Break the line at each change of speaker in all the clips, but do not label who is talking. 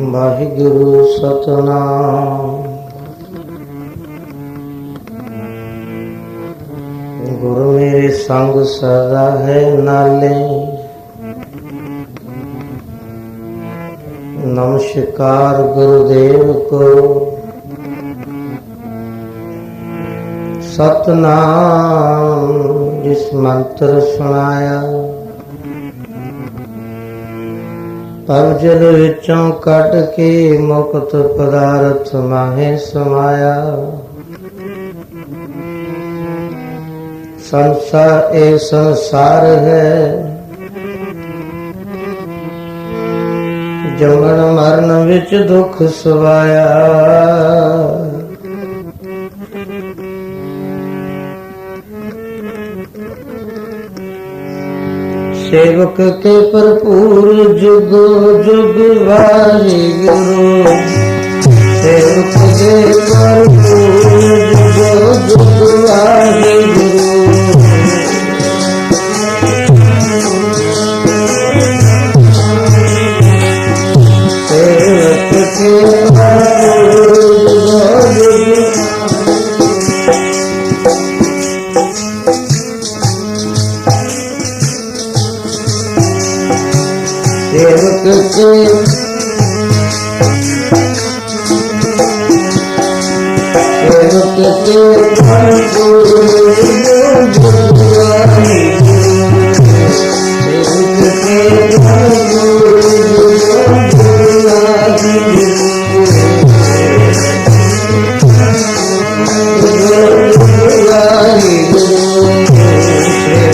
वाहिगुरु सतनाम। गुरु मेरे संग सदा है नाले, नमस्कार गुरुदेव को। सतनाम जिस मंत्र सुनाया, पग जल विचों कट के मुक्त पदार्थ माहे समाया। संसार ए संसार है, जमन मरण विच दुख सवाया। सेवक के भरपूर जुग जुग वाहिगुरु। सेवक के भरपूर जुग जुग वाहिगुरु। सेवक के भरपूर जुग जुग। सेवक के भरपूर जुग जुग वाहिगुरु। सेवक के भरपूर जुग जुग वाहिगुरु। सेवक के भरपूर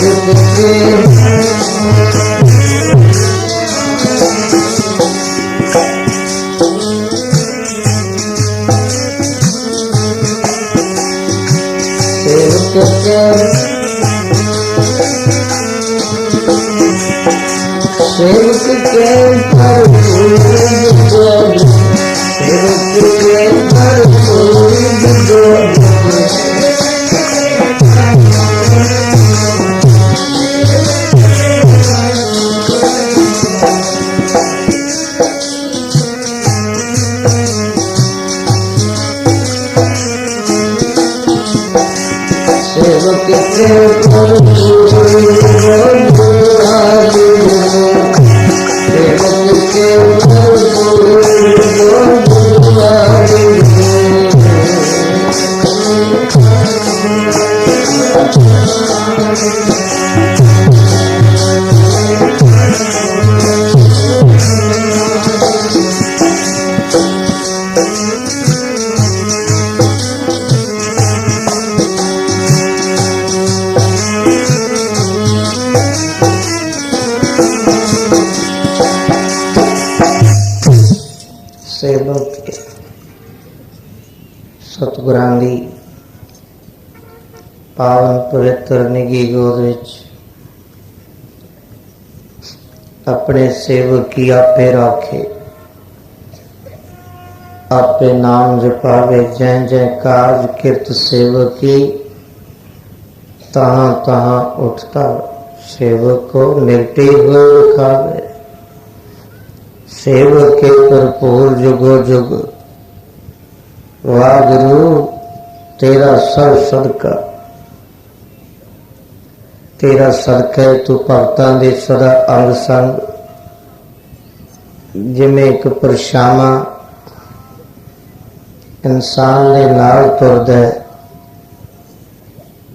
जुग जुग। सेवक के भरपूर जुग जुग। सेवक के भरपूर जुग जुग वाहिगुरु। सेवक के भरपूर जुग जुग वाहिगुरु। सेवक सतगुरां दी पावन पवित्र निगी गोद विच अपने सेवक की आपे राखे, आपे नाम जपावे। जै जै काज किरत सेवक की, तहाँ तहाँ उठता सेवक को निरटे हुए दिखावे। सेवक के भरपूर जुगो जुग वाहिगुरु। तेरा सब सदका, तेरा सदका तू भगतां दे सदा अंग संग। जिमें एक परछावां इंसान दे नाल तुरदा है,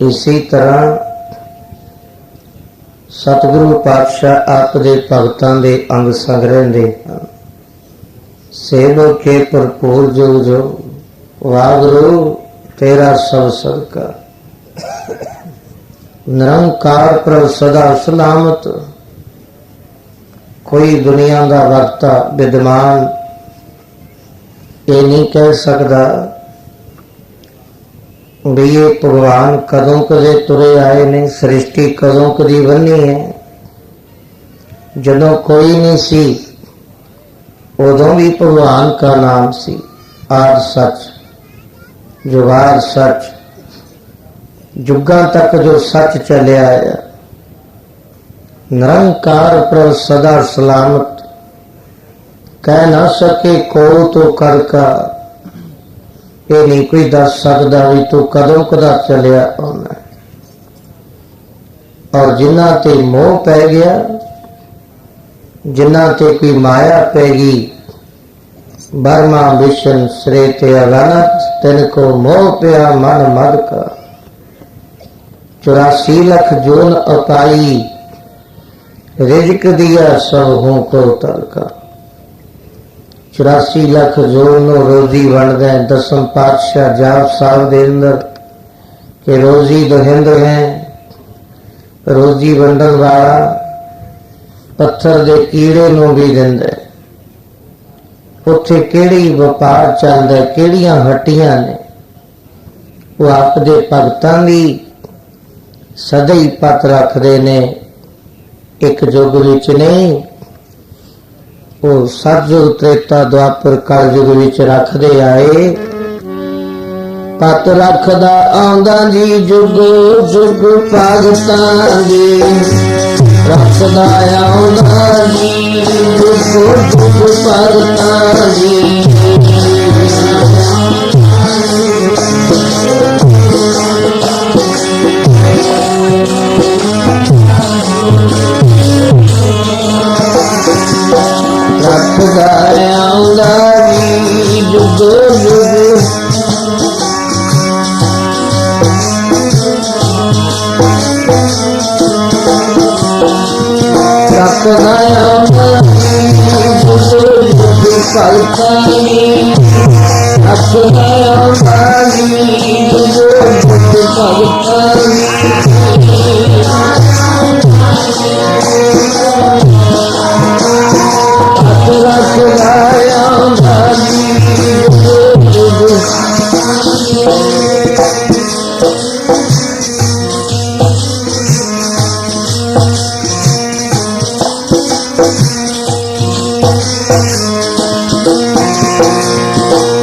इसी तरह सतगुरु पातशाह आप दे भगतां दे अंग संग रहिंदे हन। सेवक के भरपूर जुग जुग वाहिगुरु। तेरा सब सदका। निरंकार प्रभ सदा सलामत। कोई दुनिया का वक्ता विद्वान ये नहीं कह सकता भी ये भगवान कदों कदे तुरे आए ने, सृष्टि कदों कदी बनी है। जदों कोई नहीं सी उदों भी भगवान का नाम सी। आद सच, जुगाड़ सच, जुगां तक जो सच चलिया है। निरंकार प्रभ सदा सलामत। कह ना सके को तो कर का, ये नहीं कोई दस सकता भी तू कदों कदा चलिया आना। और जिन्ना ते मोह पै गया, जिन्ना ते कोई माया पैगी, बर्मा विशन श्रेत अगनत, तिनको मोह पिया मन मद का। 84 लाख जोन अपाई, रिजक दिया सब हूं को तर का। 84 लाख जोन रोजी बन गए। 10वें पातशाह जाप साहब दे अंदर के रोजी दहिंद है, रोजी वंडन वाला पत्थर दे कीड़े नूं भी दिंदा। उत्थे किहड़ी वपार चलदा, किहड़ियां हट्टियां ने, वो आपदे भगतां दी सदा ही पत रखदे ने। एक युग विच नहीं, वो सतयुग त्रेता द्वापर कल युग विच रखदे आए। पत रखदा आंदा जी जुग जुग भगतां दी, रखदा आंदा जी जुग जुग भगतां दी। रखदा आंदा जी जुग जुग, रखदा आंदा जी जुग जुग भगतां दी, रखदा आंदा जी जुग जुग भगतां दी। रखदा आंदा जी जुग जुग,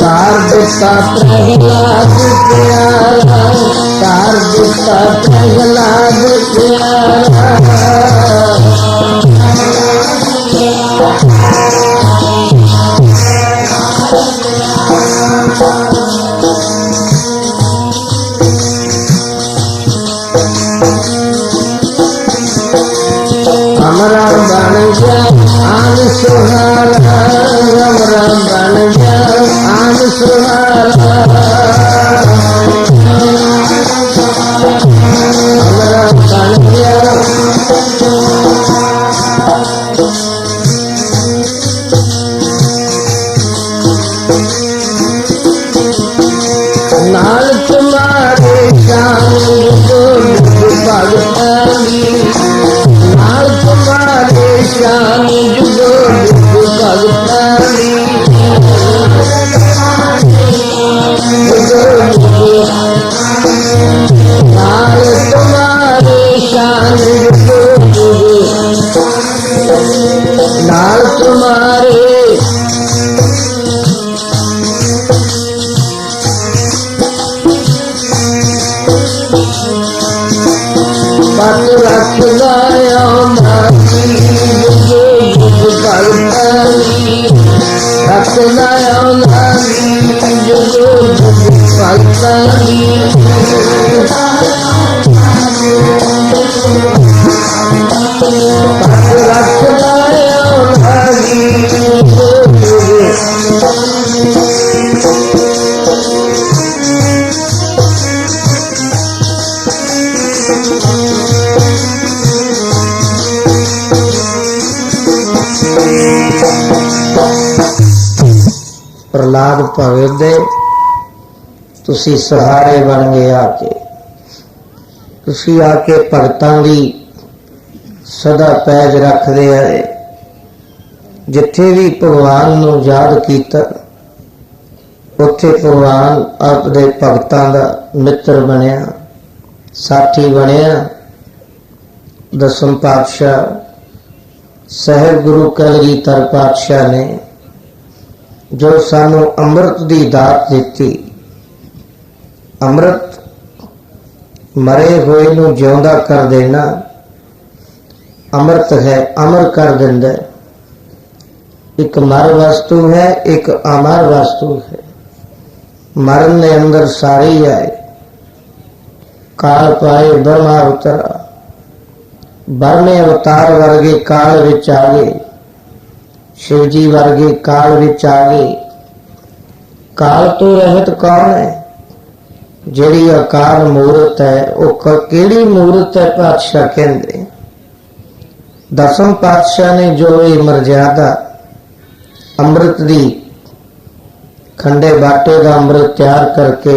तार दिता प्रहलाद प्यारा, तार दिता प्रहलाद प्यारा। हमरा बन गया आन सुहारा, हमरा बन गया आन सुहारा। हमरा बन गया नाल तुम्हारे शान जुग भगतां दी, नाल तुम्हारे शान जुग भगतां दी। नाल तुम्हारे शान जुग, नाल तुम्हारे पत रखदा आंदा जी जुग जुग भगतां दी, रखदा आंदा जी जुग जुग भगतां दी। पत रखदा आंदा जी जुग जुग, प्रहलाद भगत दे तुसी सहारे बन गए। आके तुसी आके भगतां दी सदा पैज रखदे आए। जिथे भी भगवान नूं याद कीता, उत्थे भगवान आपदे भगतां दा मित्र बनिया, साथी बनिया। 10वें पातशाह साहिब गुरु कलगीधर पातशाह ने जो सानू अमृत दी दात दिती, अमृत मरे हुए नूं जिउंदा कर देना, अमृत है अमर कर दिंदा। एक मर वस्तु है, एक अमर वस्तु है। मरण ने अंदर सारी आए, काल पाए ब्रह्मा अवतरा, बरमे अवतार वर्गे काल विच आ गए, शिवजी वर्गे काल विच आ गए। काल तो रहत कौन है? जिहड़ी अकाल मूरत है, वह किहड़ी मूरत है? पातशाह कहंदे दसम पातशाह ने जो ये मर्यादा अमृत दी खंडे बाटे का अमृत तैयार करके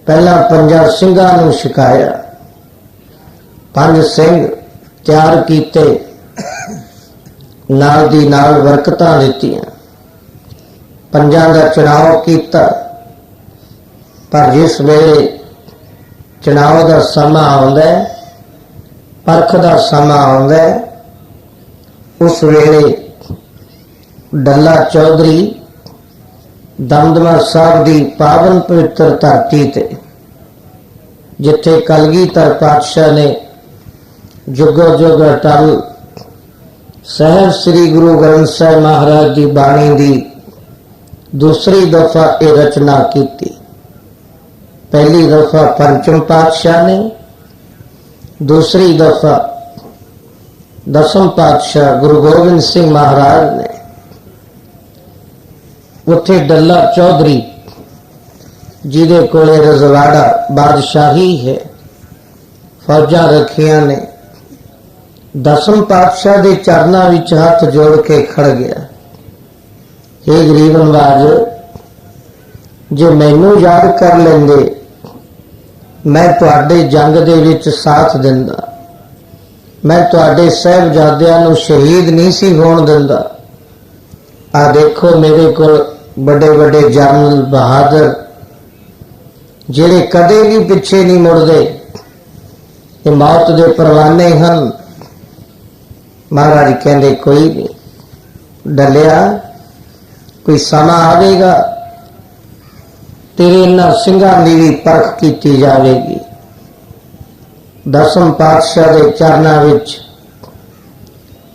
पहला पंजा ਸਿੰਘਾਂ ਨੂੰ ਛਕਾਇਆ। 5 ਸਿੰਘ ਤਿਆਰ ਕੀਤੇ, नाल दी नाल बरकतां दित्तियां, पंजां दा चुनाव किया। पर जिस वेले चुनाव का समा आउंदा है, परख का समा आउंदा है, उस वेले डल्ला चौधरी दमदमा साहब की पावन पवित्र धरती ते जिथे कलगीधर पातशाह ने जुगो जुग अटल सहब श्री गुरु ग्रंथ साहिब महाराज की बाणी की दूसरी दफा ये रचना की। पहली दफा पंचम पातशाह ने, दूसरी दफा दसम पातशाह गुरु गोबिंद सिंह महाराज ने। उथे डल्ला चौधरी जिदे कोले रजवाड़ा बादशाही है, फौजा रखियां ने, दसम पातशाह के चरणों विच हाथ जोड़ के खड़ गया। हे गरीब नवाज, जो मैनू याद कर लेंदे, मैं तुहाडे जंग दे विच साथ दिंदा, मैं तुहाडे साहिबजादियां नू शहीद नहीं सी होण दिंदा। आ देखो मेरे को बड़े बड़े जनरल बहादुर जिहड़े कदे भी पिछे नहीं मुड़दे, ये मौत दे परवाने हैं। महाराज कहते कोई नहीं डलिया, कोई समा आवेगा तेरे इन्हां ਸਿੰਘਾਂ दी भी परख की जाएगी। दसम पातशाह के चरणों विच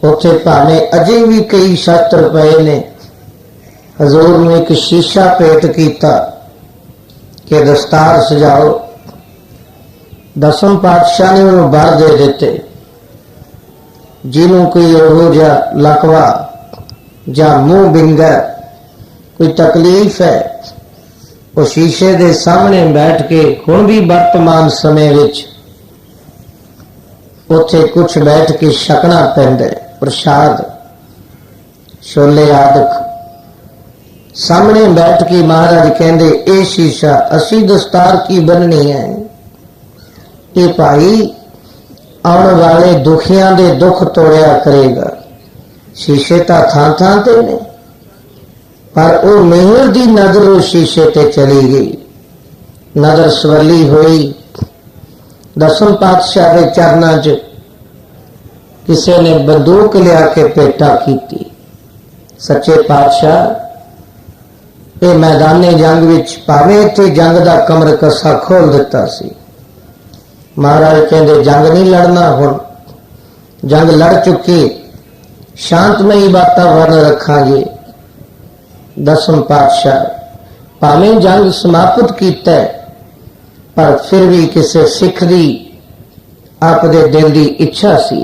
उत्थे भावें अजे भी कई शास्त्र पए ने। हजूर ने एक शीशा भेंट किया कि दस्तार सजाओ। दसम पातशाह ने उन्होंने बर दे दिते, जिन्हों कोई ओहो जा लकवा जा मुंह बिंगा कोई तकलीफ है, वो शीशे के सामने बैठ के हुण भी वर्तमान समय विच उत्थे कुछ बैठ के छकना पैंदा, प्रसाद छोले आदि सामने बैठ के महाराज कहते ये शीशा असी दस्तार की बननी है, ये भाई आने वाले दुखियां दे दुख तोड़िया करेगा। शीशे तो थां थां ते ने, पर वो मेहर दी नजर उस शीशे ते चली गई। नजर सवली हुई, दसम पातशाह के चरणों च किसी ने बंदूक लिया के भेटा की। सच्चे पातशाह ये मैदाने जंग विच भावें इत्थे जंग का कमर कसा खोल दिता सी। महाराज कहते जंग नहीं लड़ना, हुण जंग लड़ चुकी, शांतमयी वातावरण रखांगे। दसम पातशाह भावें जंग समाप्त किया, पर फिर भी किसी सिख की आपदे दिल की इच्छा सी,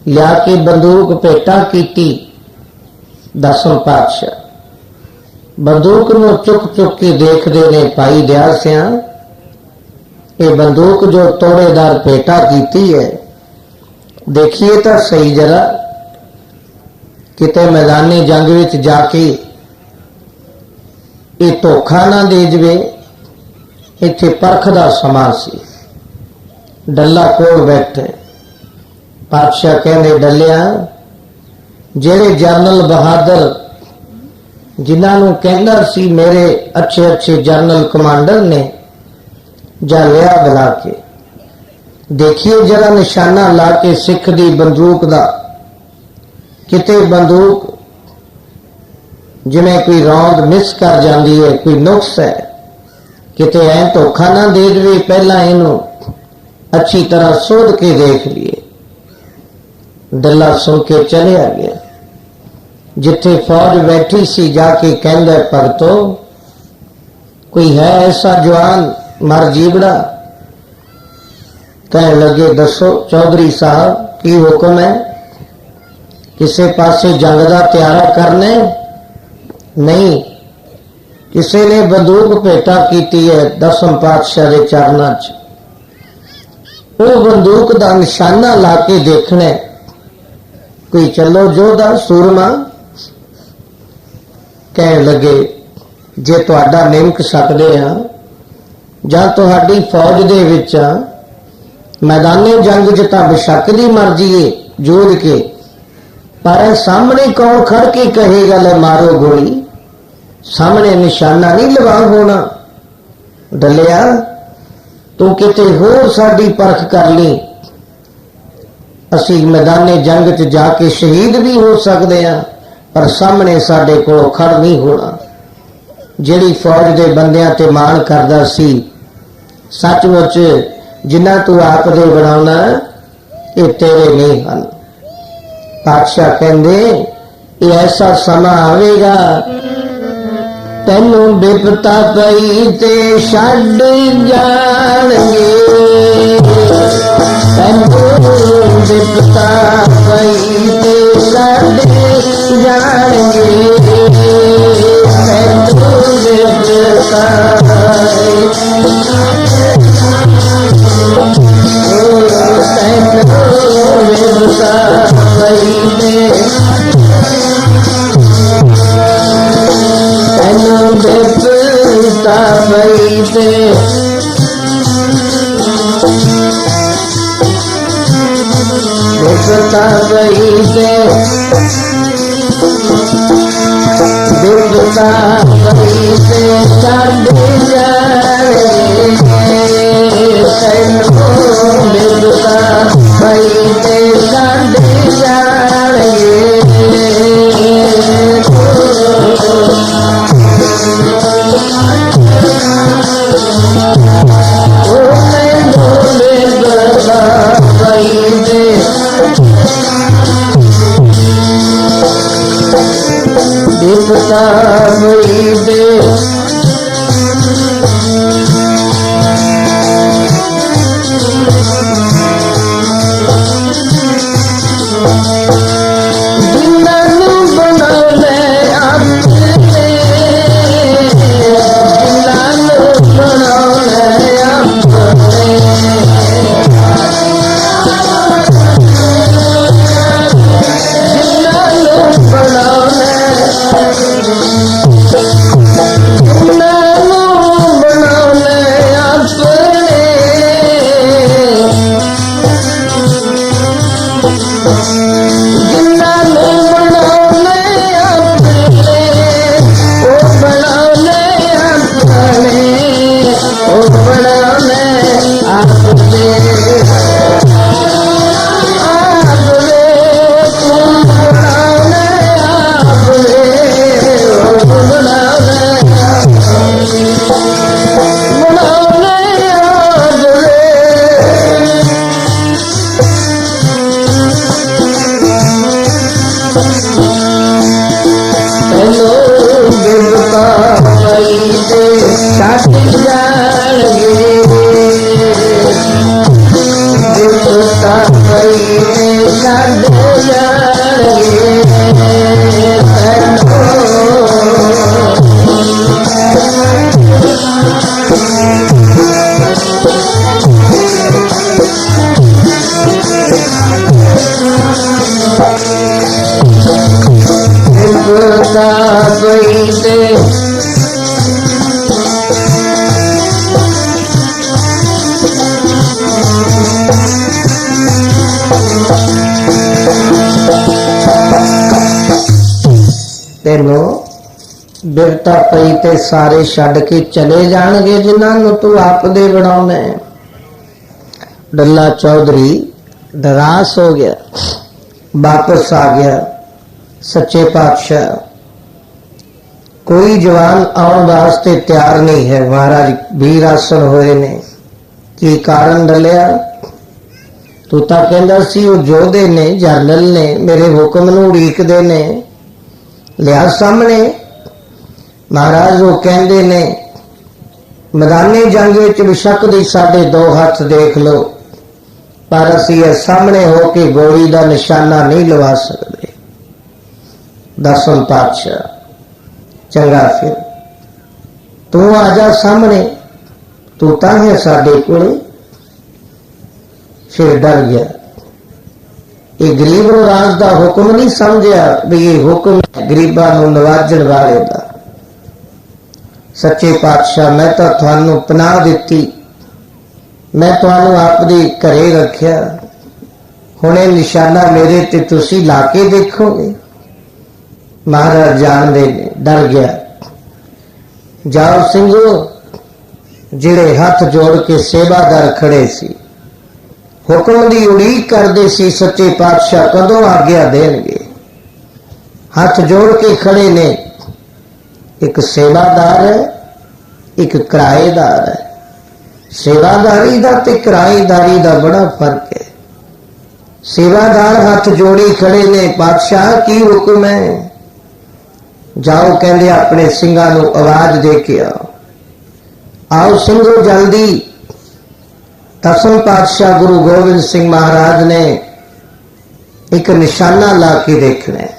लिया के बंदूक भेटा की। दसम पातशाह बंदूक नूं चुक चुक के देखते ने, भाई दया सिया ये बंदूक जो तोड़ेदार भेटा की है, देखिए तो सही जरा, किते मैदानी जंग विच जाके ये धोखा ना दे जवे। इत्थे परख दा समा सी, डल्ला कोल बैठे। पातशाह कहते डलिया, जेड़े जनरल बहादुर जिन्होंने कहना सी मेरे अच्छे अच्छे जनरल कमांडर ने, जा लिया बुला के देखिए जरा निशाना ला के सिख दी बंदूक दा, किते बंदूक जिमें कोई रौंद मिस कर जाती है, कोई नुक्स है, किते ऐ धोखा ना दे दे, पहला इनू अच्छी तरह सोध के देख लिए। डल्ला सुन के चलिया गया। जिथे फौज बैठी सी जाके कहंदा भगतो कोई है ऐसा जवान मर जीवड़ा। कहने लगे दसो चौधरी साहब की हुक्म है? किसी पासे जंग का तैयारा करने? नहीं, किसी ने बंदूक भेटा की है दसम पातशाह के चरणों च, वो बंदूक का निशाना ला के देखना। कोई चलो जोधा सूरमा। कह लगे जे तुहाडा निमक सकते हाँ जां तुहाडी फौज दे विच मैदाने जंग च तां बेशक दी मर्जी है जोड़ के, पर सामने कौन खड़ के कहेगा ले मारो गोली? सामने निशाना नहीं लगा होना। डलिया तू किते होर साडी परख कर ली, असी मैदाने जंग च जाके शहीद भी हो सकते हैं, पर सामने साडे कोलों खड़ नहीं होना। जिहड़ी फौज दे बंदियां ते मान करदा सी, सचमुच जिन्ना तू आप दे बनाउना ये तेरे नहीं हन। पातशाह कहंदे ये ऐसा समा आवेगा तैनू बिपता पई ते छड्ड जाणगे, तैनू बिपता पई ते छड्ड जाणगे, तैनू बिपता तेनों बिरता पई ते सारे छड्ड के चले जाणगे जिन्हां तू आप दे बनाउणे। डल्ला चौधरी निराश हो गया, वापस आ गया। सच्चे पातशाह कोई जवान आने वास्ते तैयार नहीं है, महाराज वीर आसन होए ने। की कारण डलिया? तू तो कहंदा सी वो जोधे ने, जरनल ने, मेरे हुक्म नूं उड़ीकदे ने, लिया सामने। महाराज वो कहते ने मैदानी जंग विच बेशक दी साडे 2 हाथ देख लो, पर असीं सामने हो के गोली का निशाना नहीं लवा सकते। 10वें पातशाह चंगा फिर तू आ जा सामने, तू तां है साडे कोले। फिर डर गया। ये गरीब राज का हुक्म नहीं समझा भी ये हुक्म गरीबा नवाजन वाले का। सच्चे पातशाह मैं तो थानू पनाह दिती, मैं थानू आपदी घरे रखिया, हुणे निशाना मेरे ते तुसी ला के देखोगे। महाराज जानदे ने, डर गया। जाओ सिंघो, जिहड़े हाथ जोड़ के सेवादार खड़े सी, हुक्म की उड़ीक करते सी सच्चे पातशाह कदों आग्ञा देंगे। हाथ जोड़ के खड़े ने। एक सेवादार है, एक किराएदार है। सेवादारी का ते किराएदारी का बड़ा फर्क है। सेवादार हाथ जोड़ी खड़े ने, पातशाह की हुक्म है? जाओ कहते अपने सिंघां नूं आवाज दे के आओ। आओ सिंघो जल्दी। 10वें पातशाह गुरु गोबिंद सिंह महाराज ने एक निशाना ला के देखना है।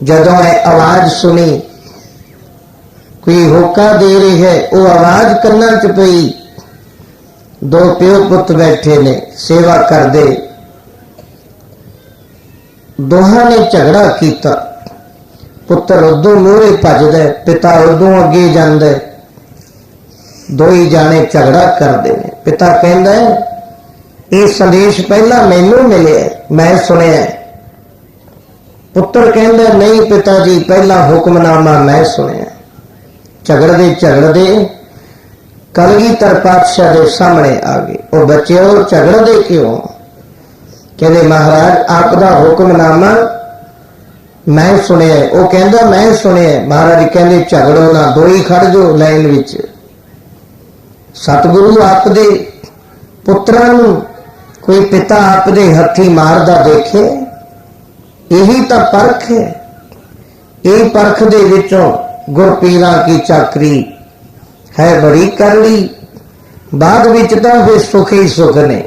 जदों आवाज सुनी कोई होका दे रही है, वो आवाज करना च पई। 2 प्यो पुत बैठे ने सेवा करदे, दोहां ने झगड़ा किया। पुत्र उदों मूहरे भजदा, पिता उदों अगे जांदा। 2 ही जाने झगड़ा करते हैं। पिता कहता है ये संदेश पहला मैनू मिले, मैं सुनिया। पुत्र कहता नहीं पिता जी, पहला हुक्मनामा मैं सुनिया। झगड़ते कलगीधर पातशाह के सामने आ गए। वो बच्चे झगड़ते क्यों? कहते महाराज आपका हुक्मनामा मैं सुनिया। वो कहता मैं सुनिया। महाराज कहते झगड़ो ना, 2 ही खड़ जाओ लाइन विच। सतगुरु आपदे पुत्रां नूं कोई पिता आपदे हथी मारदा देखे? यही तो परख है। ये परख दे विचों गुरपीरां की चाकरी है बड़ी कर ली। बाद विच तां फिर सुख ही सुख ने।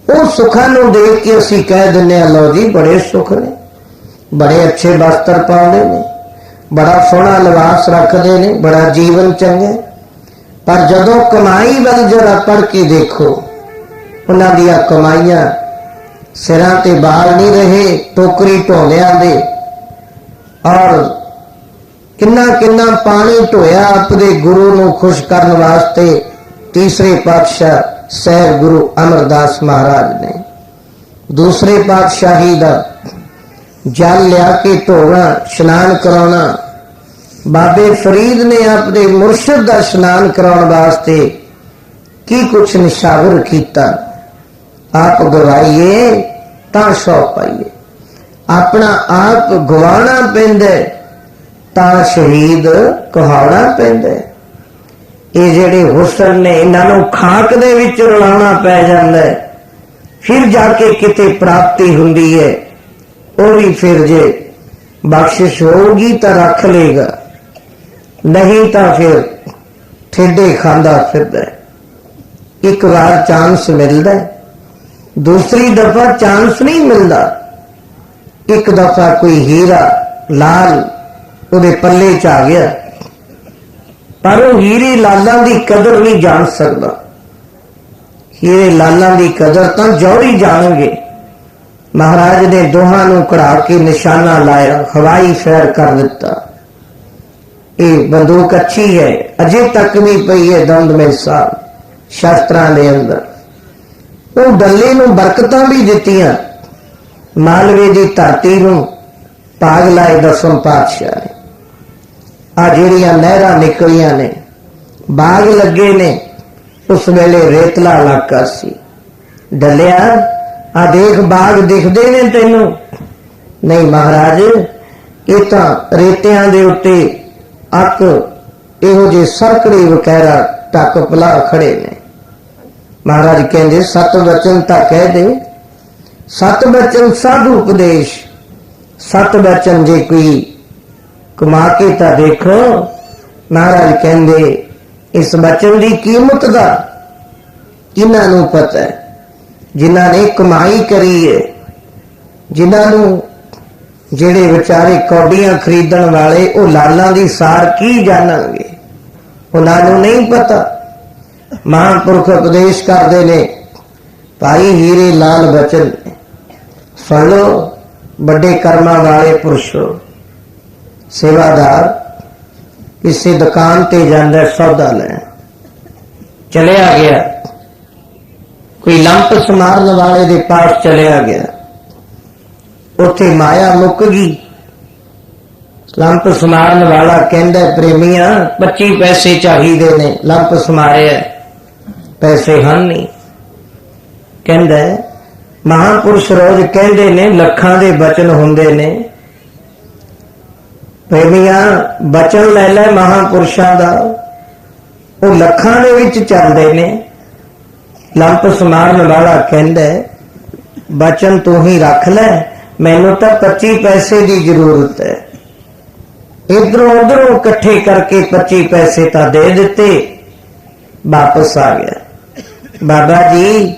वो सुखां नूं देख के असीं कह दिंदे आ लो जी बड़े सुख ने, बड़े अच्छे वस्त्र पाउंदे ने, बड़ा सोहना लिबास रखते ने, बड़ा जीवन चंगा। पर जदों कमाई वाल जरा पढ़ के देखो, उन्हां दियां कमाइयां सिरां ते बाल नहीं रहे, टोकरी ढोंदियां दे। और किन्ना किन्ना पानी ढोया अपने गुरु नूं खुश करने वास्ते। तीसरे पातशाह सैर गुरु अमरदास महाराज ने। दूसरे पातशाही दा जल लिया के ढोना, स्नान कराना। बाबे फरीद ने अपने मुर्शद का स्नान कराने वास्ते की कुछ निशावर किया। आप गवाइए तां सौ पाइए, अपना आप गवाना पैंदा तां शहीद कहावना पैंदा। ये जेड़े हुसन ने इन्हां खाक दे विच रलाउणा पै जांदा है, फिर जाके किते प्राप्ति हुंदी है। वो भी फिर जे बख्शिश होगी तो रख लेगा, नहीं तो फिर ठेडे खांदा फिरदा है। एक बार चांस मिलता है, दूसरी दफा चांस नहीं मिलता। एक दफा कोई हीरा लाल उहदे पल्ले च आ गया, पर वो हीरे लालां दी कदर नहीं जान सकता। हीरे लालां दी कदर तो जौहरी जानेंगे। महाराज ने दोहां नूं कढ़ा के निशाना लाया, हवाई फैर कर दिता। ये बंदूक अच्छी है, अजे तक भी पई है दंद में साहब शास्त्रां दे अंदर। वो डल्ले नूं बरकतां भी दित्तियां। मालवे दी धरती नूं भाग लाए 10वें पातशाह ने। आ जिहड़ियां नहरां निकलियां ने, बाग लगे ने, उस वेले रेतला इलाका सी। डलिया आ देख बाग दिखदे ने तैनू? नहीं महाराज, ये तां रेतियां दे उत्ते अक इहो जे सरकड़े वकैरा टक पला खड़े ने। महाराज कहंदे 7 वचन तां कह दे, 7 वचन साधु उपदेश सत बचन जे कोई कमा के तां देखो। महाराज कहंदे इस बचन की कीमत का इन्हां नूं पता है, जिन्हां ने कमाई करी है, जिन्हां जेड़े बेचारे कौडियां खरीदण वाले वो लालां दी सार की जानणगे, उन्हां नूं नहीं पता। महापुरख उपदेश करते ने, भाई हीरे लाल बचन सुन लो, बड़े कर्मा वाले पुरुषो। सेवादार किसी दुकान ते जांदा सौदा लैण, चलिया गया, कोई लंप समारन वाले दे पास चलिया गया, उथे माया मुक गई। लंप समारन वाला कहंदा प्रेमिया 25 पैसे चाहिए ने, लंप समारिया पैसे हैं नहीं। कहंदा महापुरुष रोज कहंदे ने लखां दे बचन हुंदे ने, प्रेमिया बचन लै लै महापुरुषां दा, वो लखां दे विच चलदे ने। लंप समारन वाला कहंदा बचन तू ही रख लै, मैनू तो 25 पैसे की जरूरत है। इधरों उधरों इकट्ठे करके 25 पैसे तो दे दिते, वापस आ गया। बाबा जी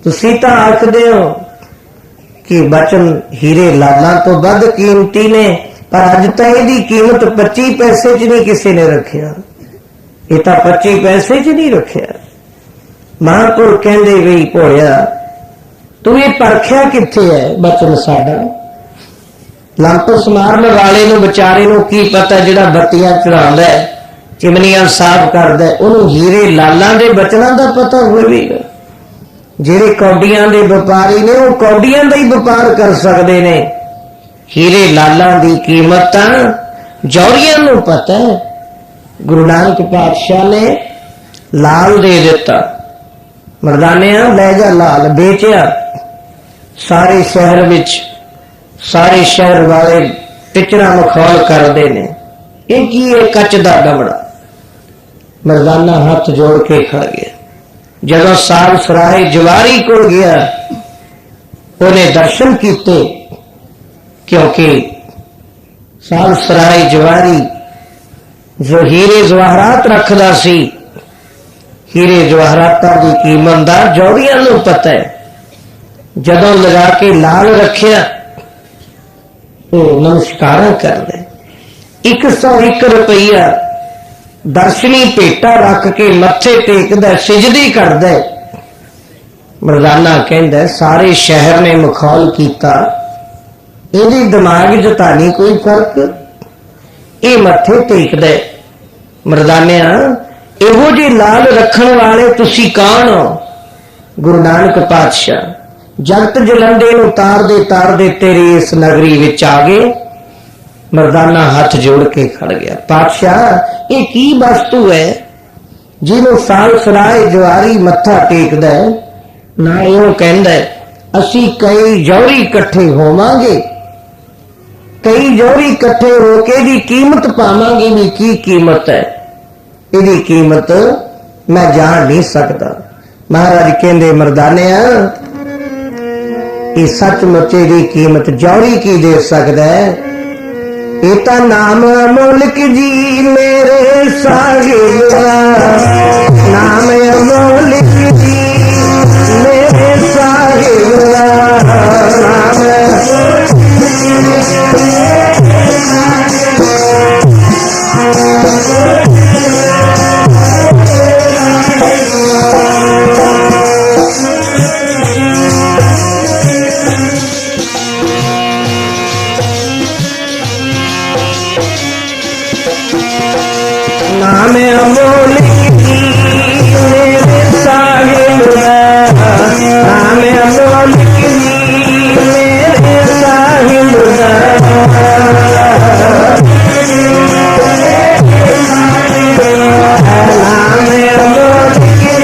तुसी तो आखदे हो कि बचन हीरे लालां तो वध कीमती ने, पर अज तक इसकी कीमत 25 पैसे च नहीं किसी ने रखिया, ये तो 25 पैसे च नहीं रखिया। महापुर कहंदे भी भोलिया तू ये परखिया किथे है बचन साडा। लंप समारन वाले नूं बेचारे नूं की पता, जिहड़ा बत्तियां चढ़ाउंदा है, चिमनियां साफ करदा है, उहनूं हीरे लालां दे बचनां दा पता होवेगा। जिहड़े कौडियां दे व्यापारी ने वो कौडियां दा ही व्यापार कर सकदे ने, हीरे लालां दी कीमत तां जौहरियां नूं पता है। गुरु नानक पातशाह ने लाल दे दिता, मर्दानिया लै जा लाल, बेचिया। सारे शहर विच सारे शहर वाले टिचरा मखौल करते ने, ये की है कच दा डबड़ा। मर्दाना हाथ जोड़ के खड़ गया। जदों साल सराय जवारी को गया, उन्हें दर्शन किते, क्योंकि साल सराय जवारी जो हीरे जवाहरात रखदा सी, हीरे जवाहरातां दी कीमत दा जौहरियां नूं पता है। जदों लगा के लाल रखिया, वो नमस्कार कर दे। 101 रुपया दर्शनी भेटा रख के मत्थे टेकदा, सिजदी करदा। मर्दाना कहंदा सारे शहर ने मखौल कीता, इहदे दिमाग च तां नहीं कोई फर्क, ये मत्थे टेकदा। मर्दानिया इहो जी लाल रखण वाले तुसी कौन हो? गुरु नानक पातशाह जगत जलंदे नूं तारदे तेरी इस नगरी विच आ गए। मर्दाना हाथ जोड़ के खड़ गया। पातशाह ये की वस्तु है जिन्हों साल सराय जवारी मत्था टेकदा है, ना इहो कहंदा असी कई जौहरी इकट्ठे होवांगे, कई जौहरी इकट्ठे होके दी कीमत पावांगे। भी की कीमत है? इहदी कीमत मैं जान नहीं सकता। महाराज कहंदे मर्दानिया ये सचमुच दी कीमत जौहरी की दे सकदा है? ये तो नाम अमोलक जी मेरे साहिबा, नाम अमोलक जी मेरे साहिबा, नाम नाम अमोलक जी मेरे साहिबा, नाम अमोलक जी मेरे साहिबा, नाम अमोलक जी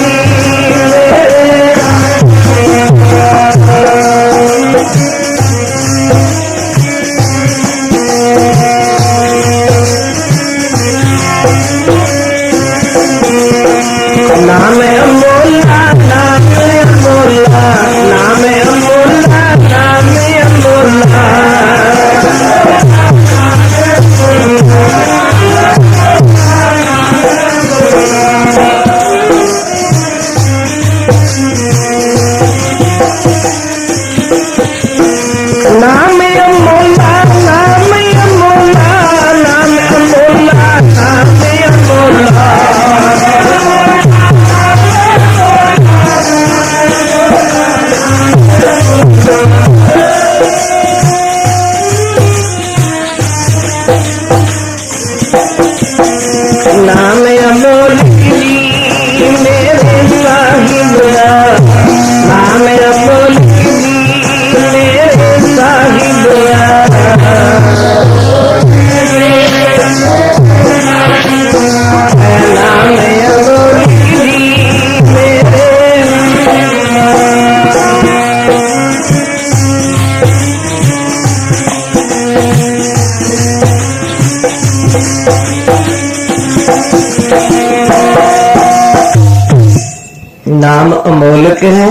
नाम अमोलक है,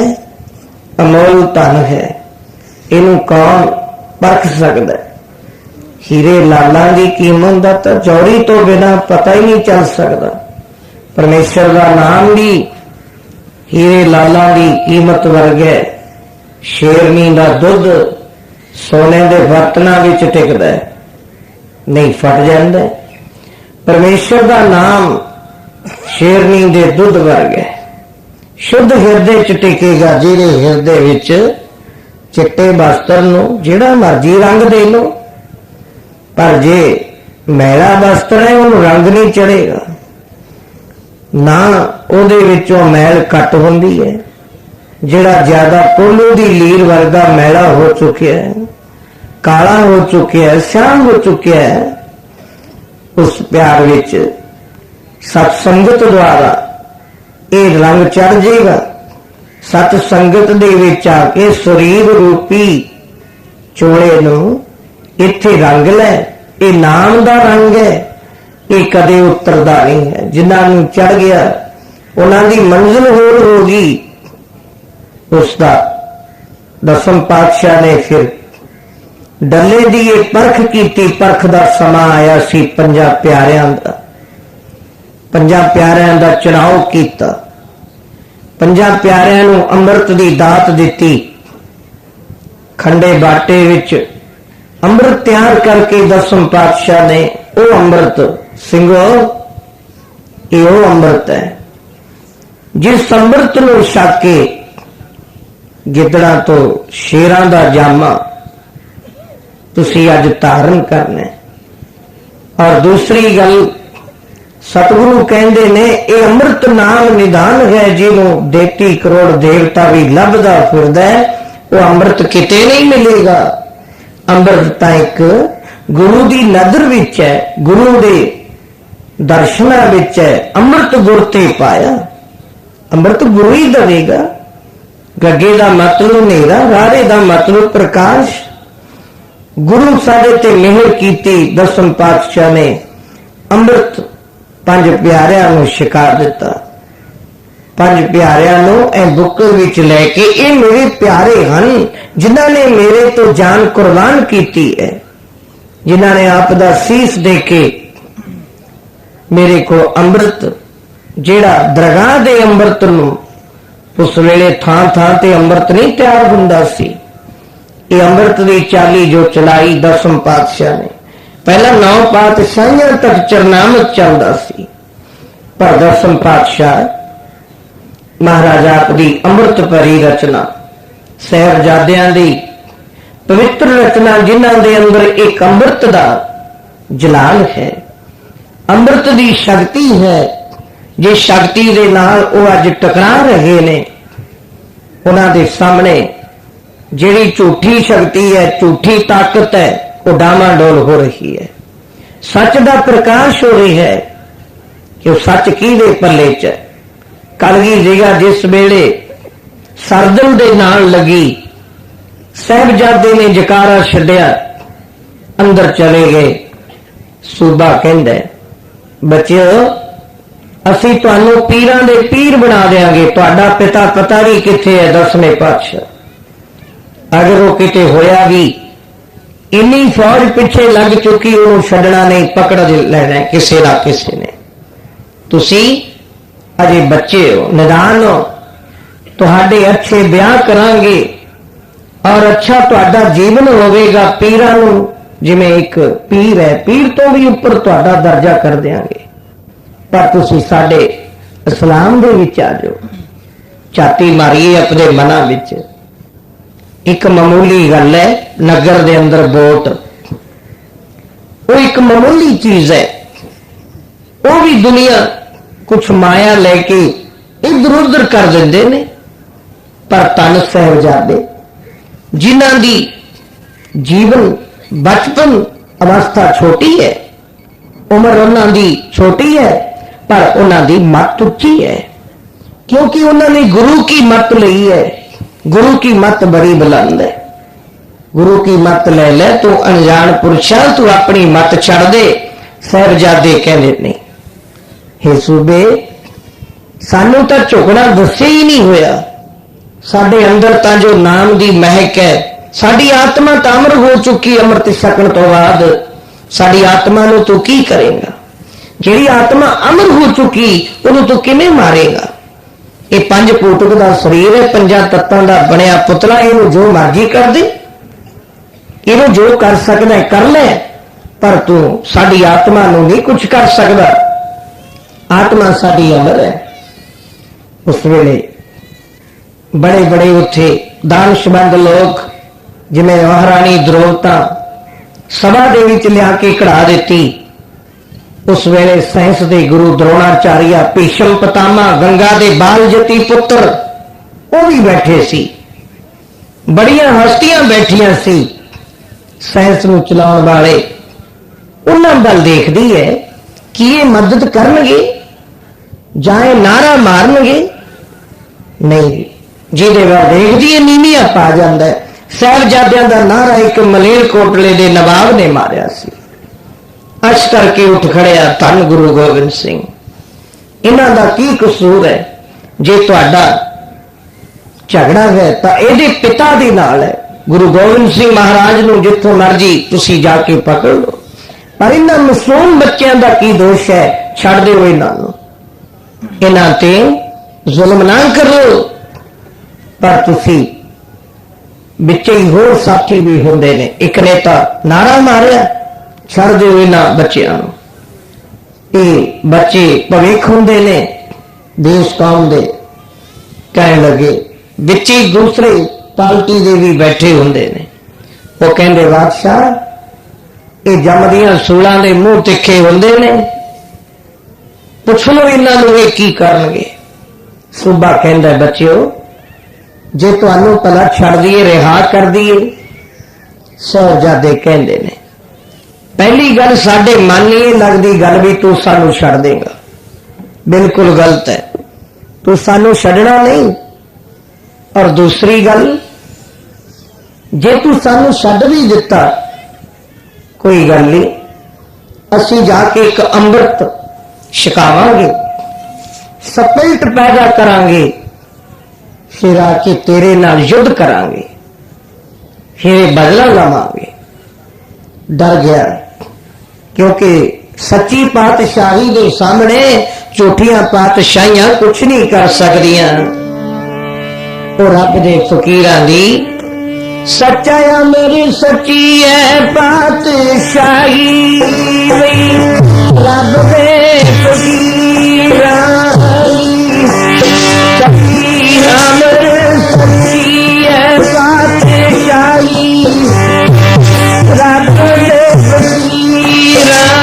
अमोल धन है। इनू कौन परख सकता है? हीरे लाला की कीमत का तो चौड़ी तो बिना पता ही नहीं चल सकता। परमेश्वर का नाम भी हीरे लाला की कीमत वर्ग है। शेरनी का दुध सोने के बर्तनों में टिकता है, नहीं फट जाता। परमेश्वर का नाम शेरनी के दुध वर्ग है। शुद्ध हिरदे च टिकेगा, जिहदे हिरदे विच चिट्टे वस्त्र नूं जिहड़ा मर्जी रंग दे लो, पर जे मैला वस्त्र है उन्होंने रंग नहीं चढ़ेगा ना, उहदे विचों मैल कट हुंदी है। जिहड़ा ज्यादा कोल्लू दी लीर वर्गा मैला हो चुकिया है, काला हो चुकिया है, श्याम हो चुकिया है, उस प्यार विच सत्संगत द्वारा ये रंग चढ़ जाएगा। सत्संगत दे विच आके शरीर रूपी चोले नूं इत्थे रंग लै। ये नाम दा रंग है, ये कदे उतरदा नहीं है। जिन्हां नूं चढ़ गया उन्हां दी मंजिल होर होगी। उसका दसम पातशाह ने फिर डले दी ये परख कीती। परख दा समा आया सी पंजा प्यारियां दा। पंजा प्यारियां दा चुनाव कीता। पंजा प्यारियां नूं अमृत दी दात दिती। खंडे बाटे विच अमृत तैयार करके दसम पातशाह ने वो अमृत सिंघो ये वो अमृत है जिस अमृत नूं छक के गिदड़ा तो शेरां दा जामा तुसी अज धारण करना। और दूसरी गल सतगुरु कहंदे ने ये अमृत नाम निधान है, जिन्हों 33 करोड़ देवता भी लभदा फिरदा है, वो अमृत किते नहीं मिलेगा। अमृत तां एक गुरु दी नजर विच है, गुरु दे दर्शनां विच है। अमृत गुर ते पाया, अमृत गुरु ही देवेगा। गगे दा मतलब नेरा, रारे दा मतलब प्रकाश। गुरु साडे ते मेहर कीती। दसम पातशाह ने अमृत पंज प्यारियां नूं छका दिता। पंज प्यारियां नूं ए बुक्कल विच लैके ये मेरे प्यारे हन, जिन्हां ने मेरे तो जान कुर्बान कीती है, जिन्हां ने आप दा सीस दे के मेरे को अमृत जेड़ा दरगाह दे अमृत नूं उस वेले थां थां ते अमृत नहीं तैयार हुंदा सी। ये अमृत दी चाली जो चलाई दसम पातशाह ने। पहला 9 पातशाहियां तक चरनामत चलदा सी, पर दसम पातशाह महाराज आप दी अमृत भरी रचना, साहिबजादियां दी पवित्र रचना, जिन्हां दे अंदर एक अमृत दा जलाल है, अमृत दी शक्ति है। जिस शक्ति दे नाल वो अज टकरा रहे ने, उन्हां दे सामने जिहड़ी झूठी शक्ति है, झूठी ताकत है, वो डामाडोल हो रही है। सच दा प्रकाश हो रही है कि वो सच किहदे पल्ले च। कलगी जिगा जिस वेले सरदल दे नाल लगी, साहिबजादे ने जकारा छड्डिया, अंदर चले गए। सूबा कहंदा बच्चो असी तुहानू पीरां दे पीर बना देंगे, तुहाडा पिता पता नहीं किथे है। 10वें पातशाह अगर वो किते होया भी, इन्नी फौज पिछे लग चुकी, उन्होंने छड्डना नहीं, पकड़ लेना किसी ना किसी ने। तुसी अजे बच्चे हो, निदान हो, तुहाडे अच्छे ब्याह करांगे और अच्छा तुहाडा जीवन होवेगा। पीरां नूं जिवें एक पीर है, पीर तो भी उपर तुहाडा दर्जा कर देंगे, पर तुसी साडे इस्लाम दे विच आ जाओ। छाती मारिए अपने मना विच। एक मामूली गल है, नगर दे अंदर वोट, वो एक मामूली चीज है। वो भी दुनिया कुछ माया लेके इधर उधर कर देंदे ने, पर तन साहिबजादे जिन्हां दी जीवन बचपन अवस्था छोटी है, उम्र उन्हां दी छोटी है, पर उन्हां दी मत उच्ची है, क्योंकि उन्होंने गुरु की मत ली है। गुरु की मत बड़ी बुलंद है। गुरु की मत ले ले तू अनजान पुरुषा, तू अपनी मत छड़ दे। साहिबजादे कहते नहीं, हे सूबे सानू तो झुकना दस्से ही नहीं होया। साडे अंदर तो जो नाम की महक है, साडी आत्मा तो अमर हो चुकी। अमृत छकण तो बाद साडी आत्मा नूं तू की करेगा? जिहड़ी आत्मा अमर हो चुकी उन्होंने तू किवें मारेगा? ये पंज फुटक का शरीर है, पंजा तत्तां दा बनिया पुतला। इहनूं जो मर्जी कर दे, इहनूं जो कर सकदा कर ले, पर तू साडी आत्मा नूं नहीं कुछ कर सकदा। आत्मा साडी अमर है। उस वेले बड़े बड़े उत्थे दानशमंद लोग जिवें महाराणी द्रौपदी सभा दे विच लिया के कढ़ा दिती। उस वेले साइंस दे गुरु द्रोणाचार्य, भीष्म पितामह, गंगा दे बाल जती पुत्र वो भी बैठे सी। बड़ियां हस्तियां बैठियां सी। साइंस नूं चलाउण वाले उन्हां वल देखदी है कि ये मदद करनगे जाए नारा मारनगे? नहीं, जिहदे वल देखदी है नीवियां पा जांदा है। साहिबजादियां दा नारा एक मलेरकोटले दे नवाब ने मारिया सी। अच करके उठ खड़िया धन गुरु गोबिंद सिंह। इन्हां दा की कसूर है? जे तुहाडा झगड़ा है तो इहदे पिता दे नाल है। गुरु गोबिंद सिंह महाराज नूं जिथों मर्जी तुसीं जाके पकड़ लो, पर इन्हां मासूम बच्चों का की दोष है? छड़ दिओ इन्हां नूं, इन्हां ते जुल्म ना करो। पर तुसीं विच ही होर साथी भी हुंदे ने। एक ने तां नारा मारिया, छड़ दिओ इन्हां बच्चों नूं। ये बच्चे भविख हुंदे ने देश कौम दे। कहण लगे, विच ही दूसरे पार्टी दे भी बैठे हुंदे ने। वो कहंदे, बादशाह ये जमदियां सूलां दे मूंह तिखे हुंदे ने, पुछ लो इन्हां नूं ये की करनगे। सूबा कहंदा, बच्चिओ जे तुहानूं भला छड़ दईए, रिहा कर दईए? साहिबजादे कहंदे ने, पहली गल साडे मन ये लगदी गल भी तू सानू छड़ देगा, बिल्कुल गलत है। तू सानू छड़ना नहीं। और दूसरी गल, जे तू सानू छड़ भी दिता कोई गल नहीं, असी जाके एक अमृत छकावांगे, सपलट पैदा करांगे, फिर आके तेरे नाल युद्ध करांगे, फिर बदला लवांगे। डर गया, क्योंकि सच्ची पातशाही के सामने झूठियां पातशाहियां कुछ नहीं कर सकदियां। वो रब दे फकीरां दी सच्चा मेरी सच्ची है पातशाही, रब दे फकीरां दी सच्ची मेरी सच्ची है पातशाही, रब दे फकीरां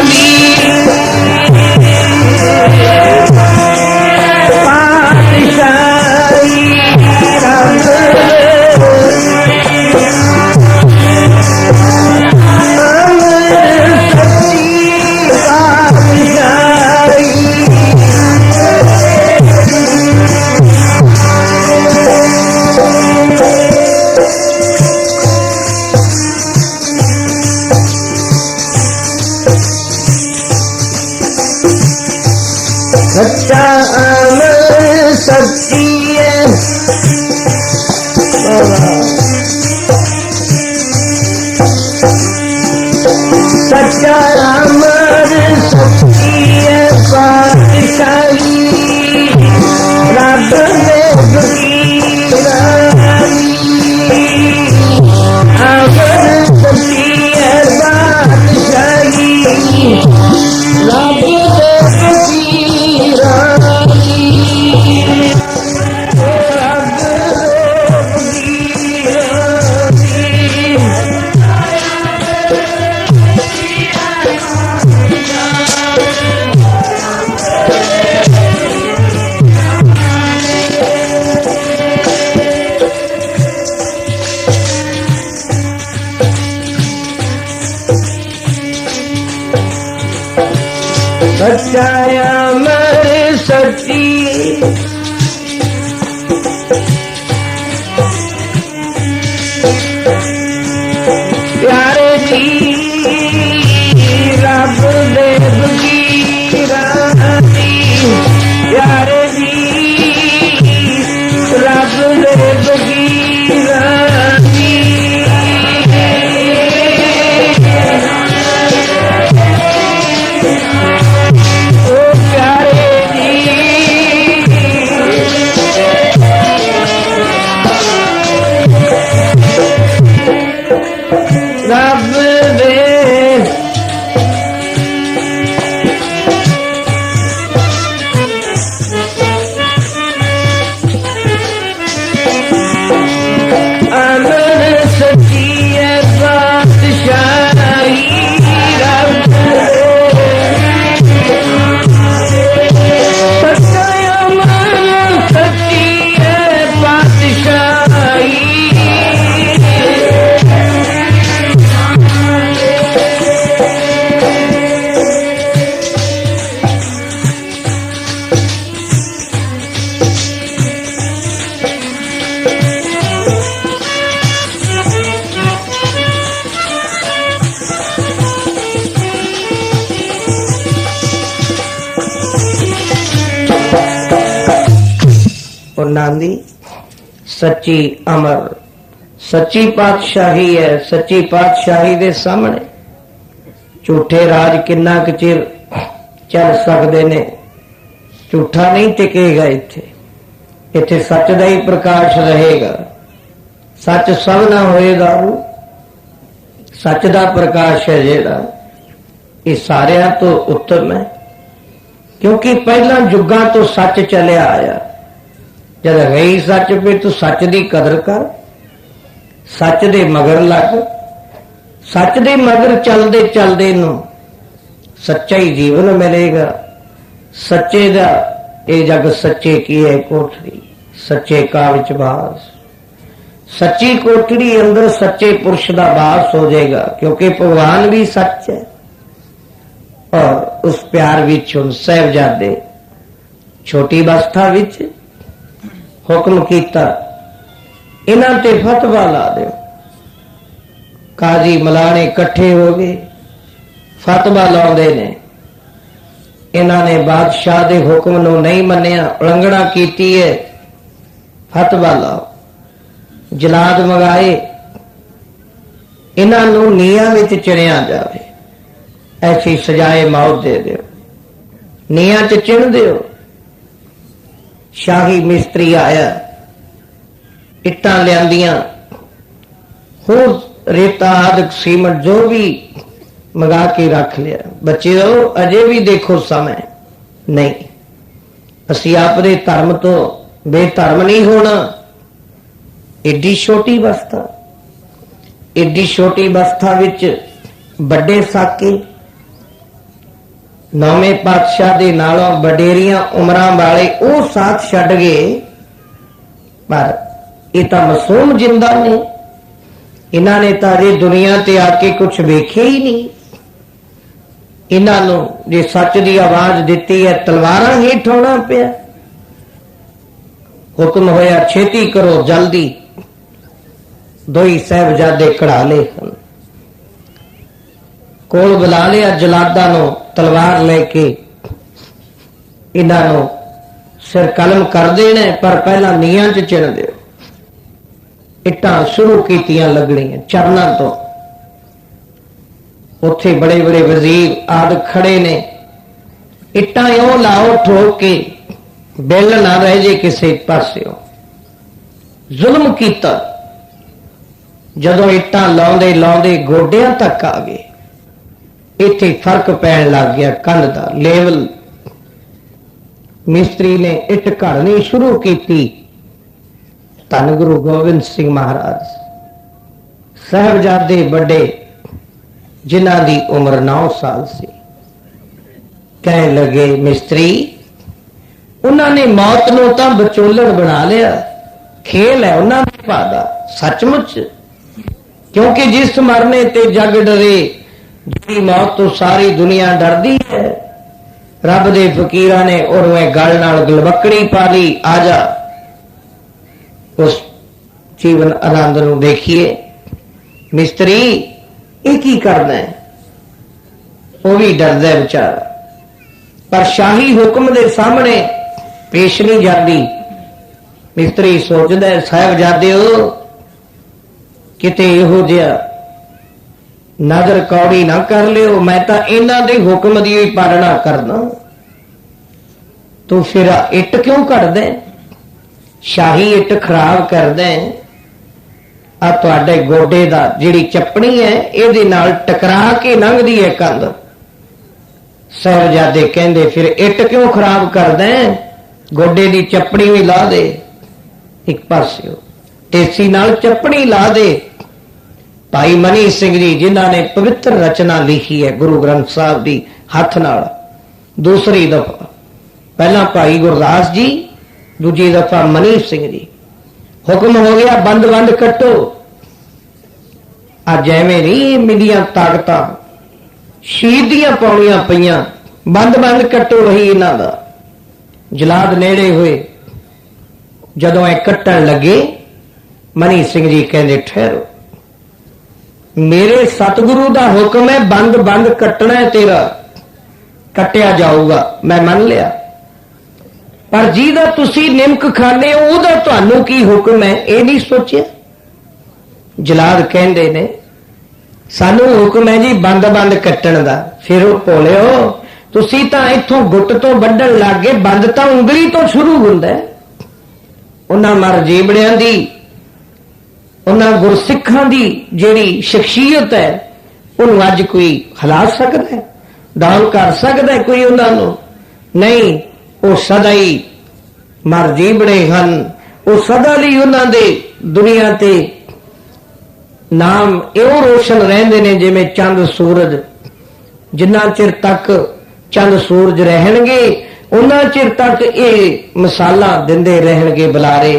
दी पातशाही, रब सच्चा अमर सच्ची है, सच्चा अमर सच्ची है पातशाही, रब दे फकीरां दी अमर सच्ची है पातशाही, रब दे फकीरां दी रब दे सच्चा अमर सच्ची, प्यारे जी रब दे फकीरां दी, प्यारे रब दे अमर सच्ची है बादशाही रब नांदी सच्ची अमर सच्ची पातशाही है। सच्ची पातशाही दे सामने झूठे राज किन्ना क चिर चल सकते ने, झूठा नहीं टिकेगा। इत्थे सच दा ही प्रकाश रहेगा। सच सब ना होएगा, सच दा प्रकाश है जेड़ा ये सारिया तो उत्तम है, क्योंकि पहला युगां तो सच चलिया आया। जब गई सच पे तू सच दी कदर कर, सच दे मगर लग। सच दे मगर चलदे चलदे नू सच्चा ही जीवन मिलेगा। सच्चे दा ये जग सच्चे की है कोठरी, सच्चे का विच वास। सच्ची कोठरी अंदर सच्चे पुरुष दा वास हो जाएगा, क्योंकि भगवान भी सच है। और उस प्यार विच हुण साहिबजादे छोटी अवस्था विच हुक्म कीता इन्हां ते फतवा ला दो। काजी मलाने इकट्ठे हो गए, फतवा लाउंदे ने। इन्हां ने बादशाह दे हुक्म नूं नहीं मन्निया, उलंघना कीती है, फतवा लाओ। जलाद मंगाए, इन्हां नूं नीहां विच चिणिया जावे, ऐसी सजाए मौत दे दिओ। नीहां च चिण दिओ। शाही मिस्त्री आया, इट्टां लियांदियां, होर रेता आदि सीमेंट जो भी मंगा के रख लिया। बच्चे अजे भी देखो समय नहीं, असी अपने धर्म तो बेधर्म नहीं होना। एडी छोटी अवस्था, एडी छोटी अवस्था विच बड़े साके नौवें पातशाह दे नालों वडेरियां उमरां वाले वो साथ छड्ड गए। पर ये तो मासूम जिंदा ने, इन्हां ने तो अजे दुनिया ते आके कुछ वेखे ही नहीं। इन्हां नूं जे सच दी आवाज दिती है, तलवारां हेठ होना पिया। हुक्म होया छेती करो, जल्दी। दो ही साहिबजादे कढ़ा ले कोल बुला लिया जलादा नूं, तलवार लेके इन्हां सिर कलम कर देने, पर पहला नीहां च चिण दिओ। इट्टां शुरू कीतियां लगणियां चरनां तो। उत्थे बड़े बड़े वजीर आदि खड़े ने। इट्टां इउं लाओ ठोक के बिल ना रह जे किसी पासिओ। जुल्म कीता। जदों इट्टां लाउंदे लाउंदे गोडियां तक आ गए, इत्थे फर्क पैण लग गया कंध दा लेवल। मिस्त्री ने इट घड़नी शुरू की। धन गुरु गोबिंद सिंह महाराज साहिबजादे बड़े, जिन्हां दी उम्र 9 साल सी, कहने लगे मिस्त्री उन्होंने मौत नूं तां विचोलण बना लिया। खेल है उन्हां दे भाअ दा सचमुच, क्योंकि जिस मरने ते जग डरे, जी मौत तो सारी दुनिया डरदी है। रब दे फकीरां ने उन्हें गल नाल गलबकड़ी पा ली। आ जा उस जीवन आनंद नूं देखिए। मिस्त्री ये की करना है? वो भी डरदा है बेचारा, पर शाही हुक्म दे सामने पेश नहीं जाती। मिस्त्री सोचदा है साहिबजादे हो किते इहो जिहा नजर कौड़ी ना कर लियो, मैं तो इन्हां दे हुक्म दी ही पालना करदा। तू फिर इट क्यों कट दे? शाही इट खराब कर दे। आ तुहाडे गोडे दा जिहड़ी चपणी है इहदे नाल टकरा के लंघदी है कंध। साहिबजादे कहंदे फिर इट क्यों खराब करदा है, गोडे दी चपणी भी ला दे एक पासे, टेसी नाल चपणी ला दे। भाई मनी सिंह जी जिन्हां ने पवित्र रचना लिखी है गुरु ग्रंथ साहब दी हथ नाल, दूसरी दफा पहला भाई गुरदास जी, दूजी दफा मनी सिंह जी। हुक्म हो गया बंद बंद कटो। अज एवें नहीं मिलियां ताकतां शहीदियां पाउणियां पईयां, बंद बंद कटो रही इन्हां दा। जलाद नेड़े हुए, जदों ए कट्टण लगे मनी सिंह जी कहंदे ठहरो, मेरे सतगुरु दा हुक्म है बंद बंद कटना है, तेरा कटिया जाऊगा, मैं मन लिया, पर जिहदा तुसी निमक खाने हो उहदा तुहानू की हुक्म है ये नहीं सोचिया। जलाद कहंदे ने सानू हुक्म है जी बंद बंद कट्टण दा। फिर वो भोलिओ तुसी तां इत्थों गुट तो वड्ढण लग गए, बंद तां उंगली तो शुरू हुंदा है। उन्हां मर जीबड़ियां दी, उन्हां गुरसिखां दी जिहड़ी शख्सियत है उन्हूं अज कोई हिला सकदा है, डाउन कर सकदा है कोई उन्हां नूं? नहीं, वो सदा ही मर जीबड़े हन। वो सदा ही उन्हां दे दुनिया ते नाम इउं रोशन रहिंदे ने जिवें चंद सूरज। जिन्ना चिर तक चंद सूरज रहणगे उन्ना चिर तक ये मिसालां दिंदे रहणगे बुलारे,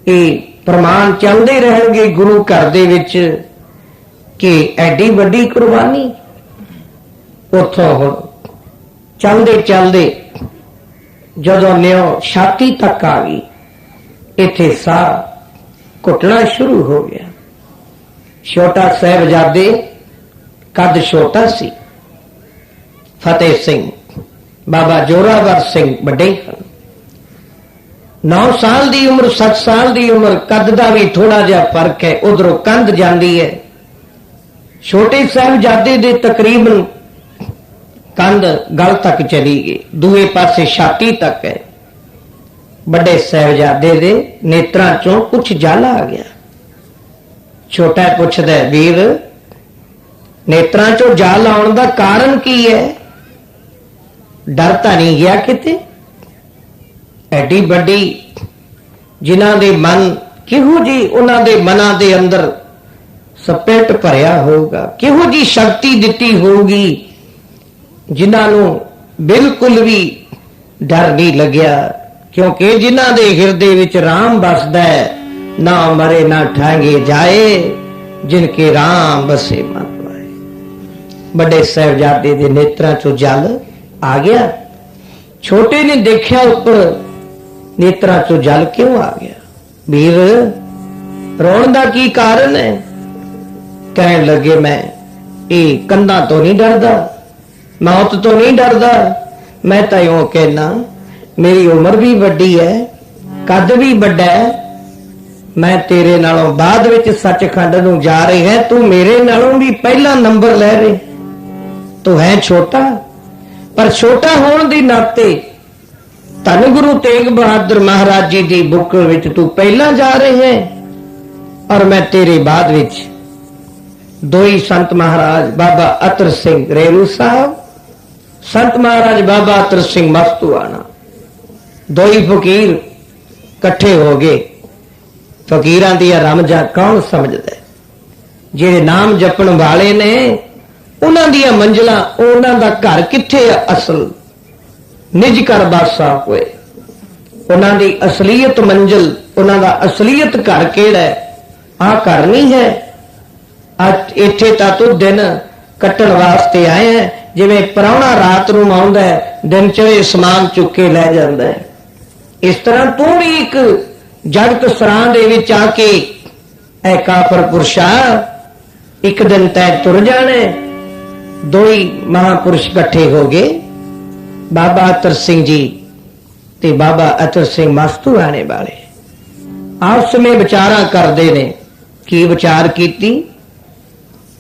ये प्रमाण चलते रहणगे गुरु घर दे विच कि एडी वड्डी कुर्बानी। उथों हुण चलदे चलदे जदों न्यो छाती तक आ गई, इत्थे साह घुटना शुरू हो गया। छोटा साहिबजादे कद छोटा सी, फतेह सिंह बाबा जोरावर सिंह बड़े हन। 9 साल की उम्र 7 साल की उम्र, कद का भी थोड़ा जिहा फर्क है। उधरों कंध जाती है, छोटे साहिबजादे दे तकरीबन कंध गल तक चली गई, दूए पासे छाती तक है। बड़े साहिबजादे दे नेत्रां चों कुछ जल आ गया। छोटा पुछदा वीर नेत्रां चों जल आउण दा कारण की है? डर तां नहीं गया किते? एडी बड़ी जिन्हां दे मन किहो जी, उन्हां दे मनां दे अंदर सपेट भरिया होगा, किहो जी शक्ति दिती होगी जिन्हां नूं बिल्कुल भी डर नहीं लग्या। क्योंकि जिन्हां दे हिरदे विच राम बसदा है, ना मरे ना ठांगे जाए, जिनके राम बसे मन पाए। बड़े साहिबजादे दे नेत्रां चों जल आ गया। छोटे ने देखा ऊपर नेत्रां चों जल क्यों आ गया? वीर रोण दा की कारण है? कहन लगे मैं ये कंधा तो नहीं डरदा, मौत तो नहीं डरदा, मैं तो यूं कहना मेरी उम्र भी वड्डी है, कद भी बड़ा है, मैं तेरे नालों बाद विच सचखंड नूं जा रही है, तू मेरे नालों भी पहला नंबर ले रहे। तू है छोटा, पर छोटा होने के नाते धन गुरु तेग बहादुर महाराज जी की बुक विच तू पहला जा रहे है, और मैं तेरे बाद विच दो ही संत महाराज बाबा अतर सिंह रेरू साहब, संत महाराज बाबा अतर सिंह मस्तूआना, दो ही फकीर कट्ठे हो गए। फकीरां दियां रमजां कौन समझदा है? जिहड़े नाम जपण वाले ने उन्हां दियां मंजिलां, उन्हां दा घर कित्थे असल निज घर बासा होए, उन्हां दी असलीयत मंजिल, उन्हां दा असलीयत घर किहड़ा है? आ घर नहीं है। अज इत्थे तां तू दिन कट्टण वास्ते आए हैं, जिवें प्राहुणा रात नूं आउंदा है, दिन चढ़े समान चुक के लै जांदा है। इस तरह तू भी एक जगत सरां दे विच आके ऐ काफर पुरशा एक दिन तै तुर जाने। दो ही महापुरुष इकट्ठे हो गए, बाबा अतर सिंह जी ते बाबा अतर सिंह मस्तूआणे वाले आपस में विचारा करते ने। की विचार कीती?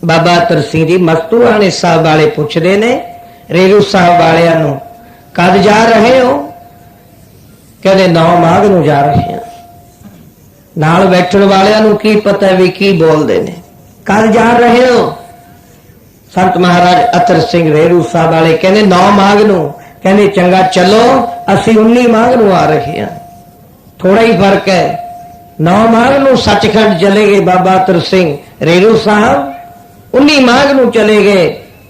बाबा अतर सिंह जी मस्तूआणे साहब वाले पुछदे ने रेरू साहब वालियां नूं, कद जा रहे हो? कहते 9 माघ नूं जा रहे हैं। नाल बैठण वालियां नूं की पता भी की बोलते ने। कल जा रहे हो संत महाराज अतर सिंह रेरू साहब वाले कहने 9 माघ नूं, कहने चंगा चलो असी 19 माघ नूं आ रहे हैं। थोड़ा ही फर्क है। 9 माघ नूं सचखंड चले गए बाबा अतर सिंह रेरू साहब, 19 माघ नूं चले गए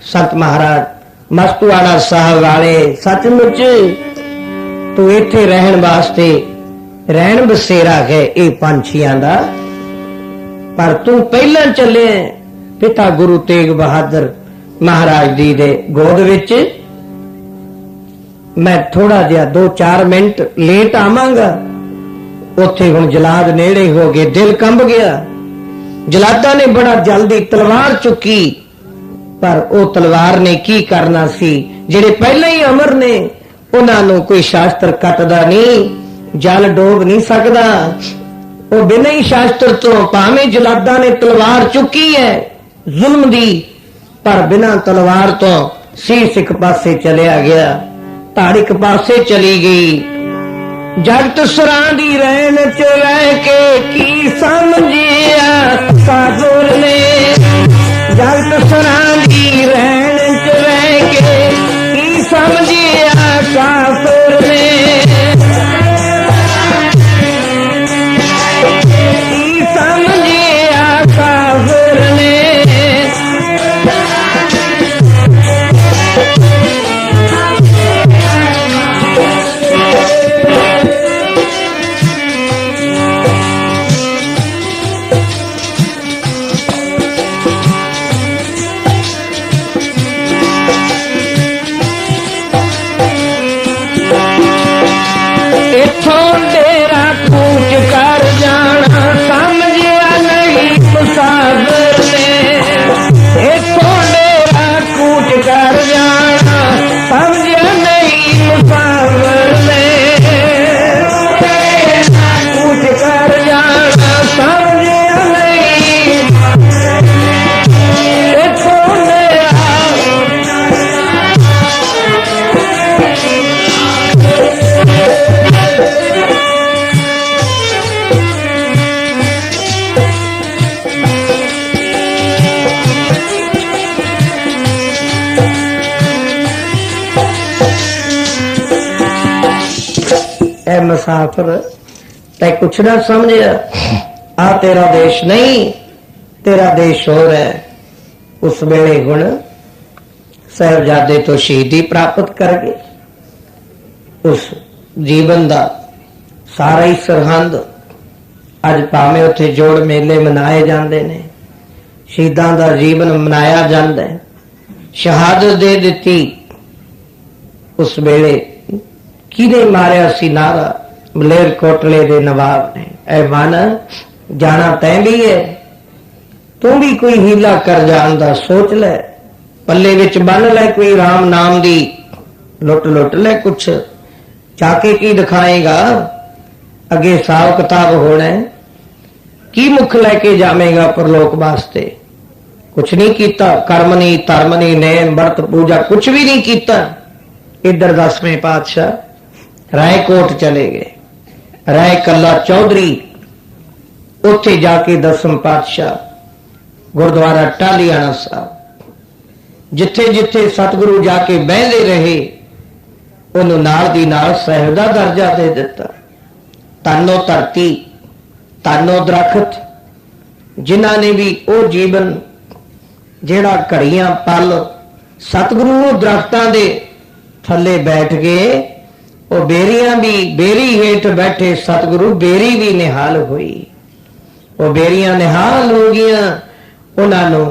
संत महाराज मस्तूआना साहब वाले। सचमुच तू इत्थे रहन वास्ते रहन बसेरा है ये पंछियां दा, पर तू पहला चले पिता गुरु तेग बहादुर महाराज जी दे गोद विच। मैं थोड़ा जिहा 2-4 मिनट लेट आवांगा। उत्थे हुण जलाद नेड़े हो गए, दिल कंब गया। जलादा ने बड़ा जल्दी तलवार चुकी, पर वो तलवार ने की करना सी। जेड़े पहले ही अमर ने उन्हां नूं कोई शास्त्र कटदा नहीं, जल डोब नहीं सकदा। वो बिना ही शास्त्र तो भावें जलादा ने तलवार चुकी है जुल्म दी, पर बिना तलवार तो शीश एक पासे चलिया गया, धड़ एक पासे चली गई। जगत सरां दी रैन च रह के की समझिया साधुर ने, जगत सरां दी रैन च रह के की समझिया साधुर ने, की समझिया साधुर ने। मुसाफिर तै कुछ ना समझिया, आ तेरा देश नहीं, तेरा देश होर है। उस वेले हुण साहिबजादे तो शहीदी प्राप्त कर गए। उस जीवन दा सारा ही सरहंद अज भावें उत्थे जोड़ मेले मनाए जाते ने, शहीदां दा जीवन मनाया जाता है। शहादत दे दिती उस वेले किने मारिया सी नारा, मलेरकोटले दे नवाब ने। ऐ मन जाना तैं भी है, तू भी कोई हीला कर जान दा सोच ले, पल्ले विच बन ले कोई राम नाम दी लुट ले कुछ, जाके की दिखाएगा अगे हिसाब किताब होना, की मुख लैके जावेगा परलोक वास्ते। कुछ नहीं कीता, कर्म नहीं, धर्म नहीं, नेम व्रत पूजा कुछ भी नहीं कीता। इधर 10वें पातशाह रायकोट चले गए। राय कला चौधरी उत्थे जाके 10वें पातशाह गुरुद्वारा टालियाना साहब, जिथे जिथे सतगुरु जाके बहते रहे उन्होंने नाल दी नाल साहिब दा दर्जा दे दिता। तानो धरती, तानो दरखत, जिन्हां ने भी वो जीवन जेड़ा घड़ियां पल सतगुरु दरख्तां दे थले बैठ गए, वो बेरियां भी बेरी हेठ बैठे सतगुरु बेरी भी निहाल हुई। वो बेरियां निहाल हो गया, उन्होंने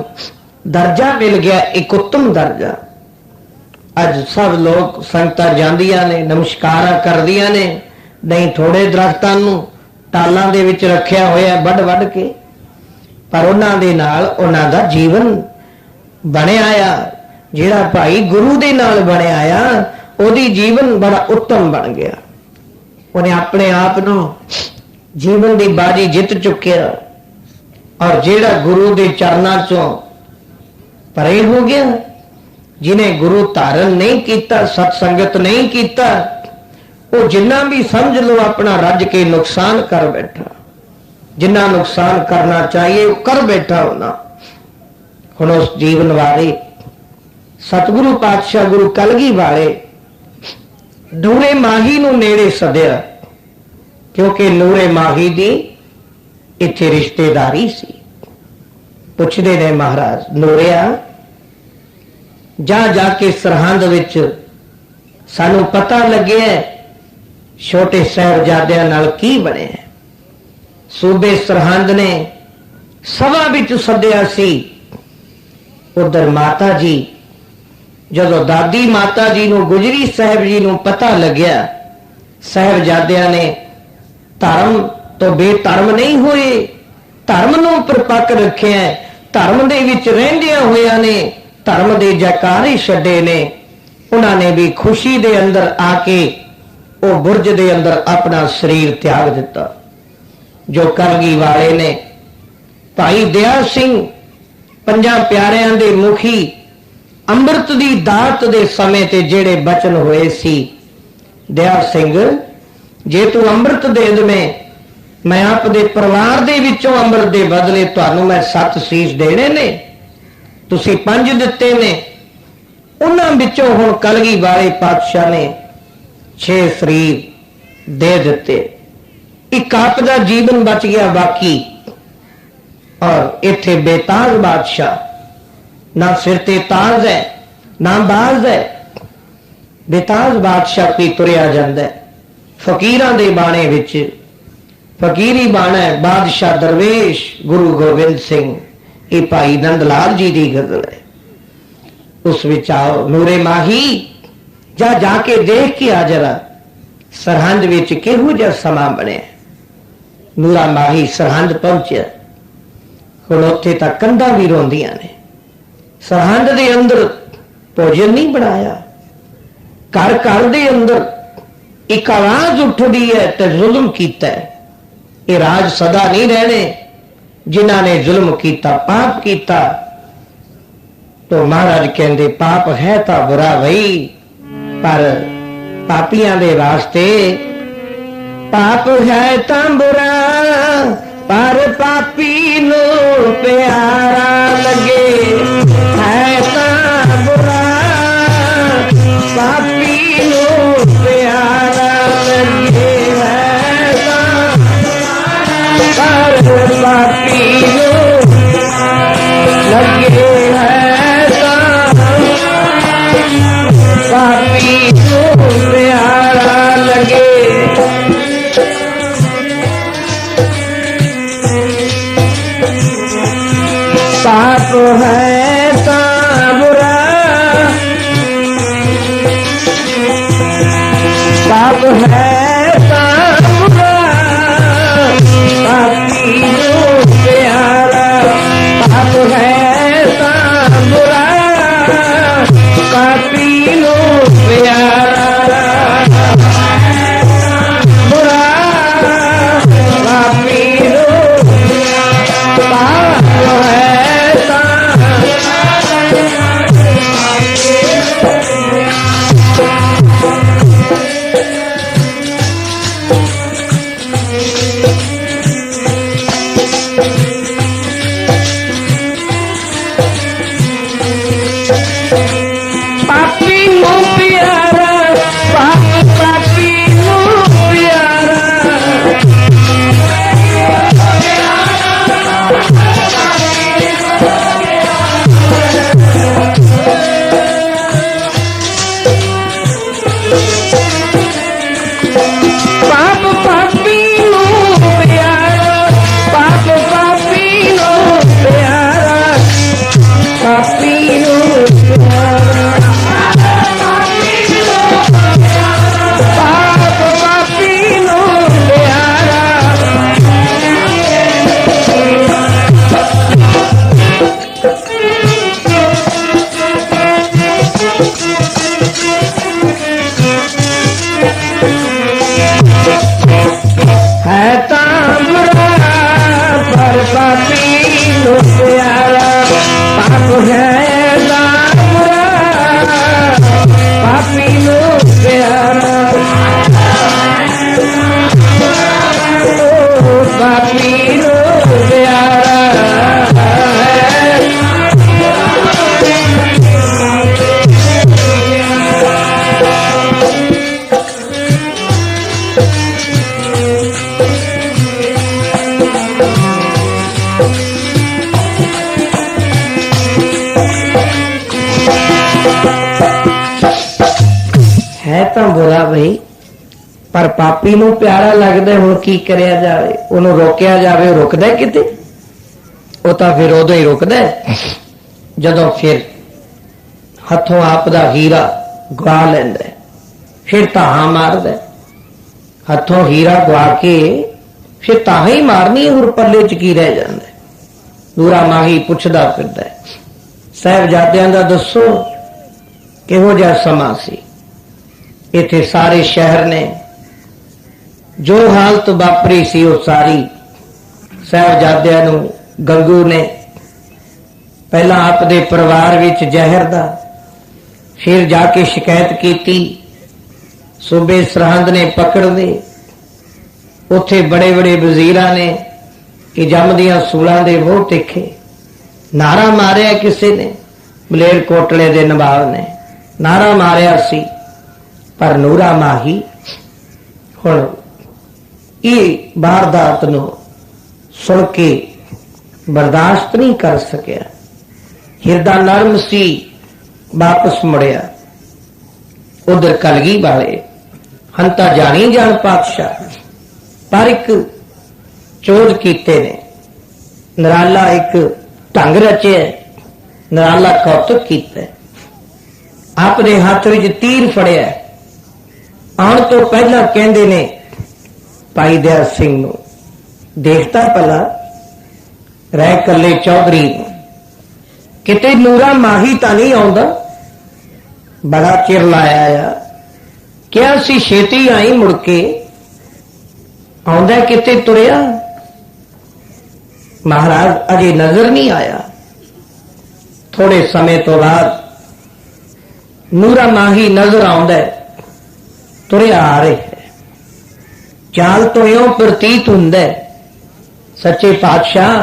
दर्जा मिल गया, एक उत्तम दर्जा। अज सब लोग संगतां जांदियां ने, नमस्कार करदियां ने, नहीं थोड़े दरख्तां नूं टालां दे विच रखिया होया वड वड के, पर उन्हां दे नाल उन्हां दा जीवन बनिया आ। जिहड़ा भाई गुरु दे नाल बनिया आ, ओदी जीवन बड़ा उत्तम बन गया। उन्हें अपने आप नूं जीवन की बाजी जित चुकिया, और जेड़ा गुरु के चरणों चों परे हो गया, जिन्हें गुरु धारण नहीं किया, सत्संगत नहीं किया, वो जिन्ना भी समझ लो अपना रज के नुकसान कर बैठा। जिन्ना नुकसान करना चाहिए वो कर बैठा होना। हुण उस जीवन वाले सतगुरु पातशाह गुरु कलगी वाले नूरे माही नूं नेड़े सदिया, क्योंकि नूरे माही दी इत्थे रिश्तेदारी सी। पुछदे ने महाराज नूरिया जा जाके सरहंद विच सानू पता लगे छोटे साहिबजादियां नाल की बने। सूबे सरहंद ने सभा विच सद्या सी। उधर माता जी जदों दादी माता जी नूं गुजरी साहिब जी नूं पता लग्या साहिबजादियां ने धर्म तो बेधर्म नहीं होए, धर्म नूं परपक रखिया, धर्म दे विच रहिंदियां होइयां ने धर्म दे जयकारे छड्डे ने। उन्होंने भी खुशी दे अंदर आके वो बुरज दे अंदर अपना शरीर त्याग दिता। जो कलगी वाले ने भाई दया सिंह पंजां प्यारियां दे मुखी अंमृत दी दात दे समय ते जेड़े बचन होए सी, दया सिंह जे तू अंमृत दे देवें मैं आपदे परिवार दे विचों अंमृत दे बदले तुहानू मैं 7 सीस देने ने, तुसी 5 दिते ने। उन्हां विचों हुण कलगी वाले पातशाह ने 6 शरीर दे दिते। एक आप दा जीवन बच गया बाकी। और इत्थे बेताज बादशाह ना सिर ते ताज है ना बाज है। बेताज बादशाह की तुरिया जांदा है फकीरां दे बाणे विच। फकीरी बाणा है बादशाह दरवेश गुरु गोबिंद सिंह। ये भाई नंद लाल जी की गजल है। उस विच आओ नूरे माही जा जाके देख के आ जरा सरहंद विच किहो जिहा समा बने। नूरा माही सरहंद पहुंचा। हुण उत्थे तां कंधां भी रोंदियां ने। सरहंद दे अंदर भोजन नहीं बनाया। घर घर दे अंदर एक आवाज उठदी है ते जुल्म कीता है। ये राज सदा नहीं रहने। जिन्हां ने जुल्म किया पाप किया तो महाराज कहंदे पाप है तो बुरा वही, पर पापियां दे वास्ते पाप है तो बुरा, पर पापी नो प्यारा लगे। है तो बुरा पापी नो प्यारा लगे। है तो पर पापी नो लगे। है तो पापी नो प्यारा लगे। पाप है तो बुरा, पाप है तो बुरा, पापी नो प्यारा। पाप है तो बुरा, पापी नो प्यारा। बुरा पापी नो पाप है। Papi है तो बुरा भाई, पर पापी नूं प्यारा लगदा। हुण की करिया जावे, उहनूं रोकिया जावे, रुकदा किते? वो तो फिर उदों ही रुकदा जदों फिर हथों आप दा हीरा गवा लैंदा, फिर ताहा मारदा। हथों हीरा गवा के फिर ताहा ही मारनी, होर पल्ले च की रह जांदा। दूरा माही पुछदा फिरदा, साहिबजादियां दा दसो किहो जिहा समा सी? इत्थे सारे शहर ने जो हालत वापरी सी वो सारी साहिबजादियां नूं गंगू ने पहला आपदे परिवार विच जहर दा, फिर जाके शिकायत की। सूबे सरहंद ने पकड़ दे, उथे बड़े बड़े वजीरां ने कि जमदियां सूलां दे मोह तिखे। नारा मारिया किसी ने, मलेर कोटले दे नवाब ने नारा मारिया सी, पर नूरा माही हुण इह वारदात नूं सुन के बर्दाश्त नहीं कर सकिया। हिरदा नरम सी, वापस मुड़िया। उधर कलगी वाले हंता जानी जान पातशाह, पर एक चोज कीते ने, नराला एक ढंग रचे, नराला कौतुक कीता। अपने हाथ विच तीर फड़िया। आउण तो पहला कहंदे ने भाई दया सिंह नूं, देखता भला रह कले चौधरी किते नूरा माही तां नहीं आउंदा? बड़ा चिर लाया आ, क्या सी छेती आई मुड़ के आउंदा किते तुरिया? महाराज अजे नजर नहीं आया। थोड़े समय तो बाद नूरा माही नजर आउंदा, तुरिया आ रहे है। चाल तो इउं प्रतीत हुंदा सच्चे पातशाह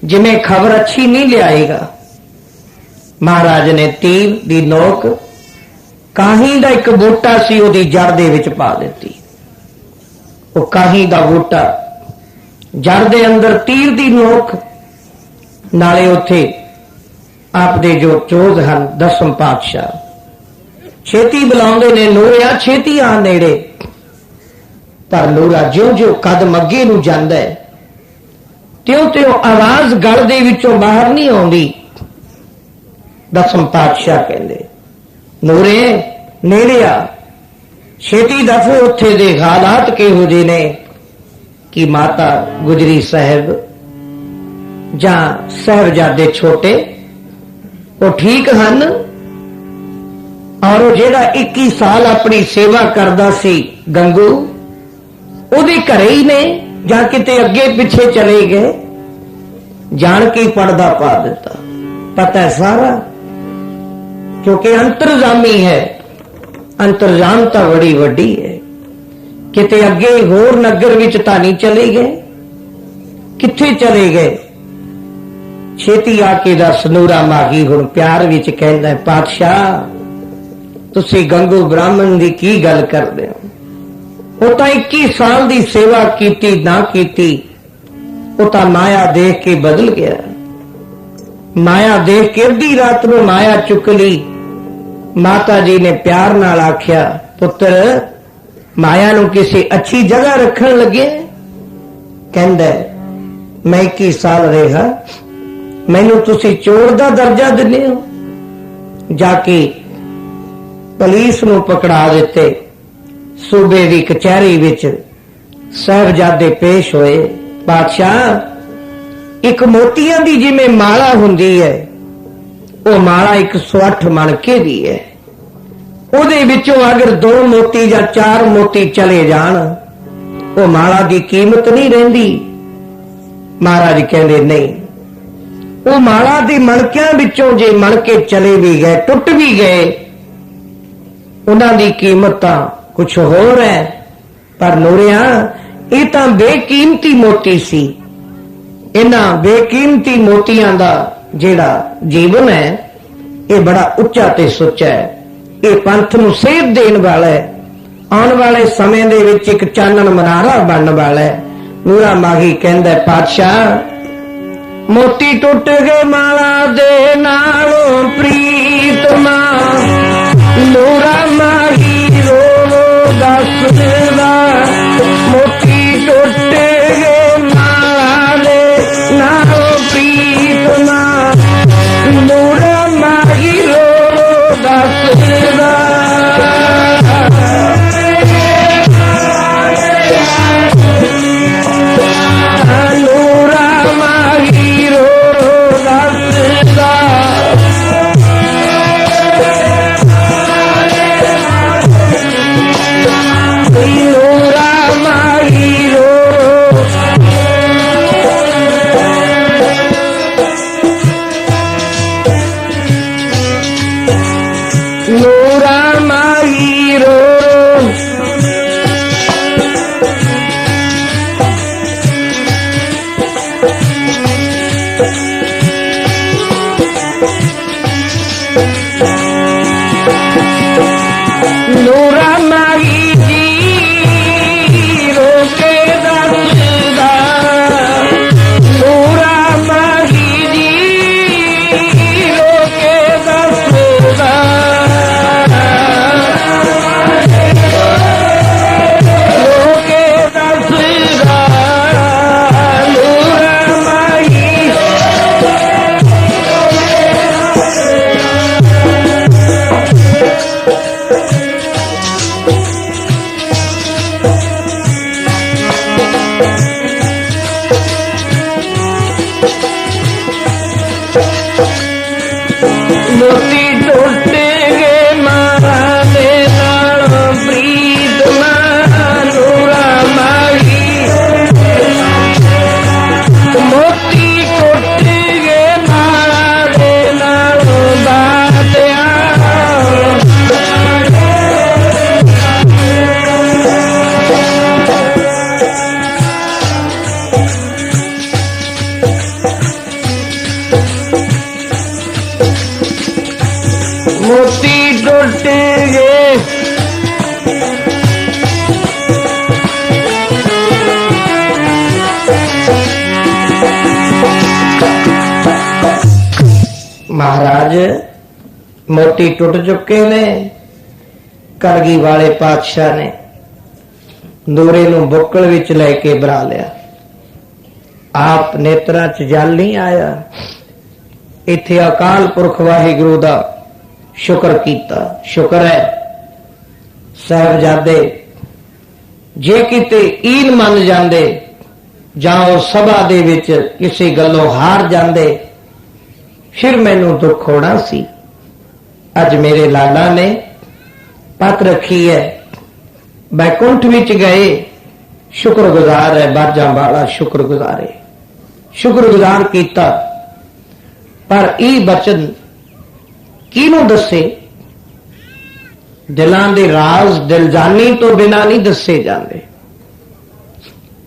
जिमें खबर अच्छी नहीं लियाएगा। महाराज ने तीर दी नोक काही दा एक बूटा सी उहदी जड़ दे विच पा दित्ती। वो काही दा बूटा जड़ दे अंदर तीर दी नोक, नाले उत्थे आप दे जो चोज हन दसम पातशाह छेती बुलाउंदे ने, नूरिया छेती आ नेड़े। पर नूरा ज्यों ज्यों कदम अगे नूं जांदा है, त्यों त्यों आवाज गल दे विचों बाहर नहीं आउंदी। दसम पातशाह कहंदे, नूरे नेड़े आ, छेती दस उत्थे दे हालात किहो जे ने कि माता गुजरी साहब जां साहिबजादे छोटे वो ठीक हन, और वो जेड़ा 21 साल अपनी सेवा करदा सी गंगू, उहदे घरे ही ने जां किते अगे पिछे चले गए? जान के पर्दा पा दिता। पता है सारा, क्योंकि अंतर्जामी है। अंतर्जामता बड़ी वड्डी है। किते अगे होर नगर विच तां नहीं चले गए? किथे चले गए? छेती आके दस। नूरा माही हुण प्यार विच कहंदा, पातशाह तुसी गंगू ब्राह्मण दी की गल करदे हो? वो तो 21 साल दी सेवा कीती ना कीती, वो तो माया देख के बदल गया। माया देख के अद्धी रात में माया चुक ली। माता जी ने प्यार नाल आख्या, पुत्र माया नूं किसी अच्छी जगह रखन लगे? कहंदा मैं 21 साल रहा, मैनू तुसी चोर दा दर्जा दिंदे हो? जाके पुलिस नूं पकड़ा दिते। सूबे दी कचहरी विच साहिबजादे पेश होए। बादशाह एक मोतियां दी जिमें माला हुंदी है, वो माला 108 मणके दी है। उहदे विचों अगर 2 मोती या 4 मोती चले जान, वो माला दी कीमत नहीं रहिंदी। महाराज कहंदे नहीं, वो माला दी मणकियां विचों जे मणके चले भी गए, टुट भी गए, उन्हां दी कीमत तां कुछ होर है। पर नूरिया ये तां बेकीमती मोती सी। इन्हां बेकीमती मोतियां दा जेड़ा जीवन है ये बड़ा उच्चा ते सुच्चा है। ये पंथ नूं सेध देण वाला है। आने वाले समय दे विच एक चानण मनारा बनन वाला है। नूरा माही कहंदा, पातशाह मोती टुट गए माला दे नालों प्रीत मां मोती टूट गए महाराज मोती टूट चुके ने। कलगी वाले पातशाह ने दूरे नूं बुक्कल विच लैके बरा लिया। आप नेत्रां च जल नहीं आया। इत्थे अकाल पुरख वाहिगुरू दा शुक्र कीता। शुक्र है साहिबजादे जे किते ईन मन जांदे जां उह सभा दे विच किसी गल्लों हार जांदे फिर मैनू दुख होना सी। अज मेरे लाला ने पत रखी है, बैकुंठ विच गए। शुक्रगुजार है बाजा वाला, शुक्रगुजारे शुक्रगुजार कीता। पर ई बचन किनू दसे? दिलां दे राज दिलजानी तो बिना नहीं दसे जाते।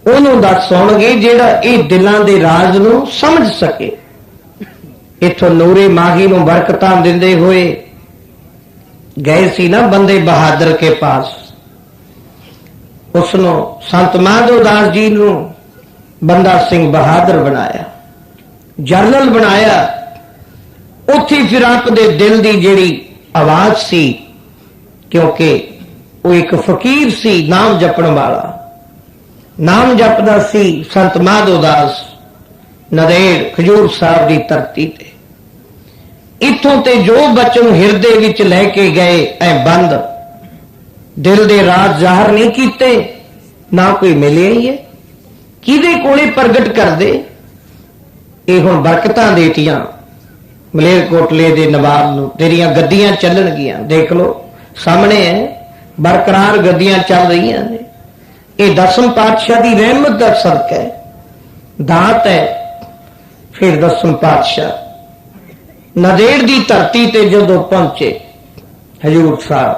उन्होंने दस सुणगे जेड़ा ये दिलां दे राज नू समझ सके। इथों नूरे माही नू बरकतां दिंदे हुए गए सी ना बंदे बहादुर के पास। उसनो संत माधोदास जी नू बंदा सिंह बहादुर बनाया, जनरल बनाया। उत्थे फिर आप दे दिल दी जेड़ी आवाज सी, क्योंकि वो एक फकीर सी नाम जपण वाला, नाम जपदा सी संत माधोदास नदेड़ खजूर साहब की धरती ते। इथों ते जो बचन हिरदे विच लैके गए ऐ बंद दिल दे राज जाहिर नहीं कीते, ना कोई मिले ही है। किदे कोले प्रगट कर दे? ये हुण बरकतां देतियां मलेरकोटले दे नवाब नूं, तेरियां गद्दियां चलणगियां। देख लो सामने है, बरकरार गद्दियां चल रही ने। ये दसम पातशाह की रहमत का सदका है, दात है। फिर दसम पातशाह नदेड़ की धरती ते जदों पहुंचे, हजूर साहब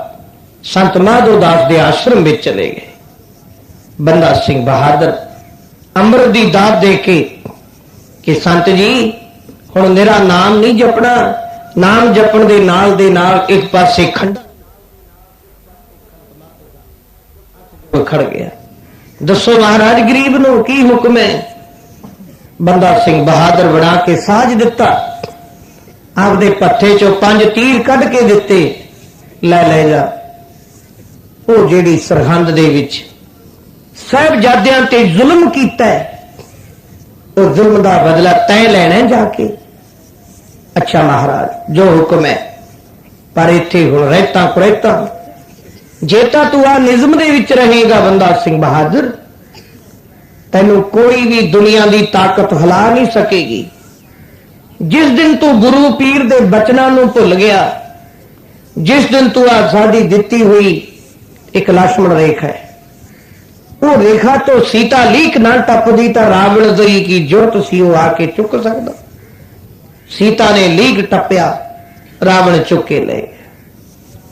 संत माधोदास के आश्रम में चले गए। बंदा सिंह बहादुर अमृत की दात दे के कि संत जी हुण मेरा नाम नहीं जपना। नाम जपण दे नाल एक पासे खंडा खड़ गया। दसो महाराज गरीब नूं की हुक्म है? बंदा सिंह बहादुर बना के साज दिता। आपदे पत्थे चो 5 तीर कढ़ के दिते, ले जा। वो जेड़ी सरहंद दे विच साहिबजादियां ते जुल्म कीता है, वो जुल्म दा बदला तय लेना जाके। अच्छा महाराज जो हुक्म है, पर इत्थे हुण रहता कुरैता जे तां तू आ निज़म दे विच रहेगा बंदा सिंह बहादुर, तैनू कोई भी दुनिया की ताकत हिला नहीं सकेगी। जिस दिन तू गुरु पीर दे बचनां नू भुल गया, जिस दिन तू आ साडी दिती हुई एक लक्ष्मण रेखा है, वो रेखा तो सीता लीक ना टपदी तो रावण दी की जुरत सी वो आके चुक सकता। सीता ने लीक टपया, रावण चुके ले।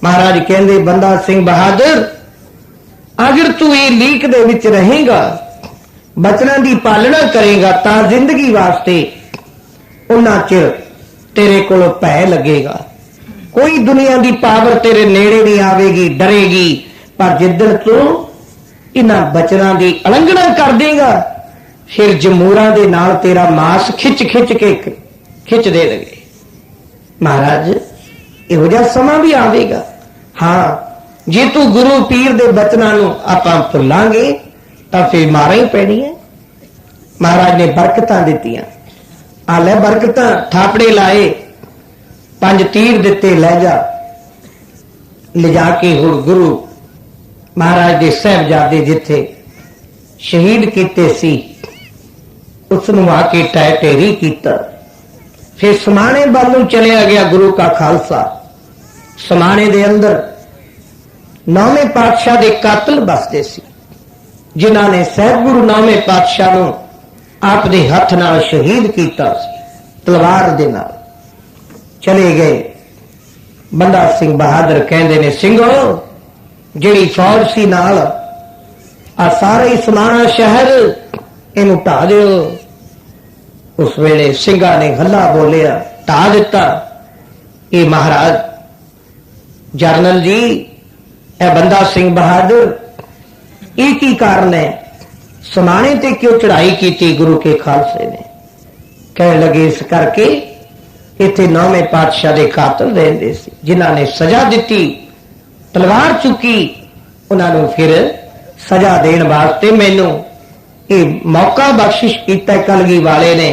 महाराज कहते बंदा सिंह बहादुर अगर तू ये लीक दे विच रहेगा, बचना की पालना करेगा, ता जिंदगी वास्ते उन्ना चिर तेरे को भय लगेगा। कोई दुनिया की पावर तेरे नेड़े नहीं आवेगी, डरेगी। पर जिदन तू इन्हां बचना की उलंघना कर देगा, फिर जमूरा दे नाल तेरा मांस खिच खिच के खिच दे लगे। महाराज इहो जिहा समा भी आवेगा। हाँ जे तू गुरु पीर दे बचना नूं आपां भुलांगे तां फिर मारा ही पैनी है। महाराज ने बरकतां दित्तियां, आ लै बरकतां, थापड़े लाए, 5 तीर दिते, लै जा। ले जाके हुण गुरु महाराज दे साहिबजादे जिथे शहीद कीते सी उसनूं आके टै ढेरी कीता। फिर समाणे वालों चलिया गया गुरु का खालसा। समाणे दे अंदर 9वें पातशाह दे कातल बसते सी, जिन्हां ने साहिब गुरु 9वें पातशाह नूं आप दे हथ नाल शहीद कीता सी, तलवार दे नाल। चले गए। बंदा सिंह बहादुर कहंदे ने सिंघो जिहड़ी फौज सी नाल आ सारे ही समाणा शहर इनू ढा दिओ। उस वेले सिंघा ने हल्ला बोलिया, ढा दिता। ये महाराज जरनल जी ए बंदा सिंह बहादुर एक ही कारण है, समाने ते क्यों चढ़ाई की गुरु के खालसे ने? कह लगे इस करके इत्थे 9वें पातशाह दे कातल रहंदे सी, जिन्होंने सजा दी, तलवार चुकी, उन्होंने फिर सजा देने वास्ते मैनू ये मौका बख्शिश किया कलगी वाले ने।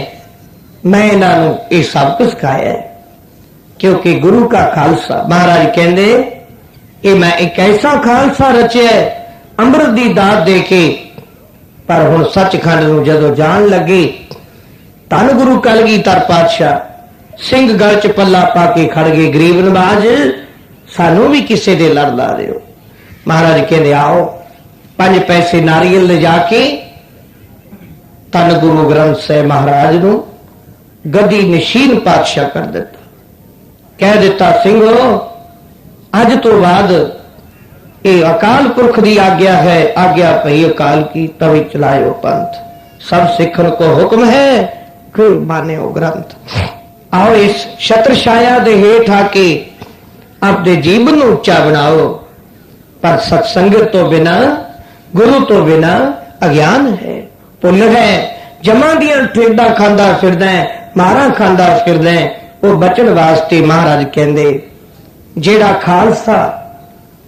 मैं इन्हों ये सबक सिखाया है, क्योंकि गुरु का खालसा महाराज कहते ये मैं एक ऐसा खालसा रचिया अमृत की दात दे के, पर हुण सचखंड नूं जदों जान लगे, धन गुरु कलगीधर पातशाह सिंह गल च पल्ला पा के खड़ गए, गरीब नवाज सानू भी किसी दे लड़ ला दिओ। महाराज कहते आओ 5 पैसे नारियल ले जाके धन गुरु ग्रंथ साहिब महाराज नूं गद्दी नशीन पातशाह कर दिता। कह दिता सिंघो अज तो बाद ये अकाल पुरख की आज्ञा है, आज्ञा पई अकाल की तभी चलायो पंथ, सब सिखन को हुक्म है कि मान्यो ग्रंथ। आओ इस छत्र छाया दे हेठ आके अपने जीवन को उच्चा बनाओ, पर सत्संगत तो बिना गुरु तो बिना अज्ञान है, भुल है, जमा दियां ठेडा खांदा फिरदा है, मारा खांदा फिरदा है। वो बचन वास्ते महाराज कहंदे जेड़ा खालसा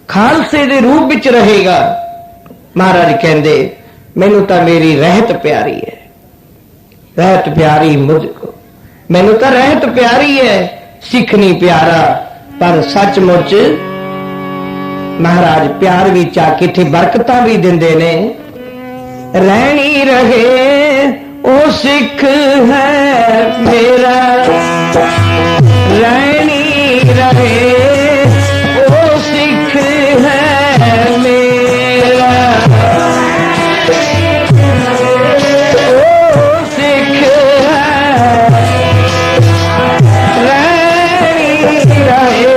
खालसे दे रूप विच रहेगा, महाराज कहंदे मैनू तां मेरी रहत प्यारी है, रहत प्यारी मुझको, मैनू तां रहत प्यारी है, सिख नहीं प्यारा। पर सचमुच महाराज प्यार भी चा किथे बरकतां भी दिंदे ने। रहनी रहे ओ सिख है मेरा, रहनी रहे ओ सिख है मेरा, ओ सिख है रहनी रहे।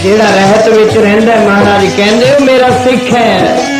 जेड़ा रहत विच रहिंदा महाराज कहंदे ओ मेरा सिख है।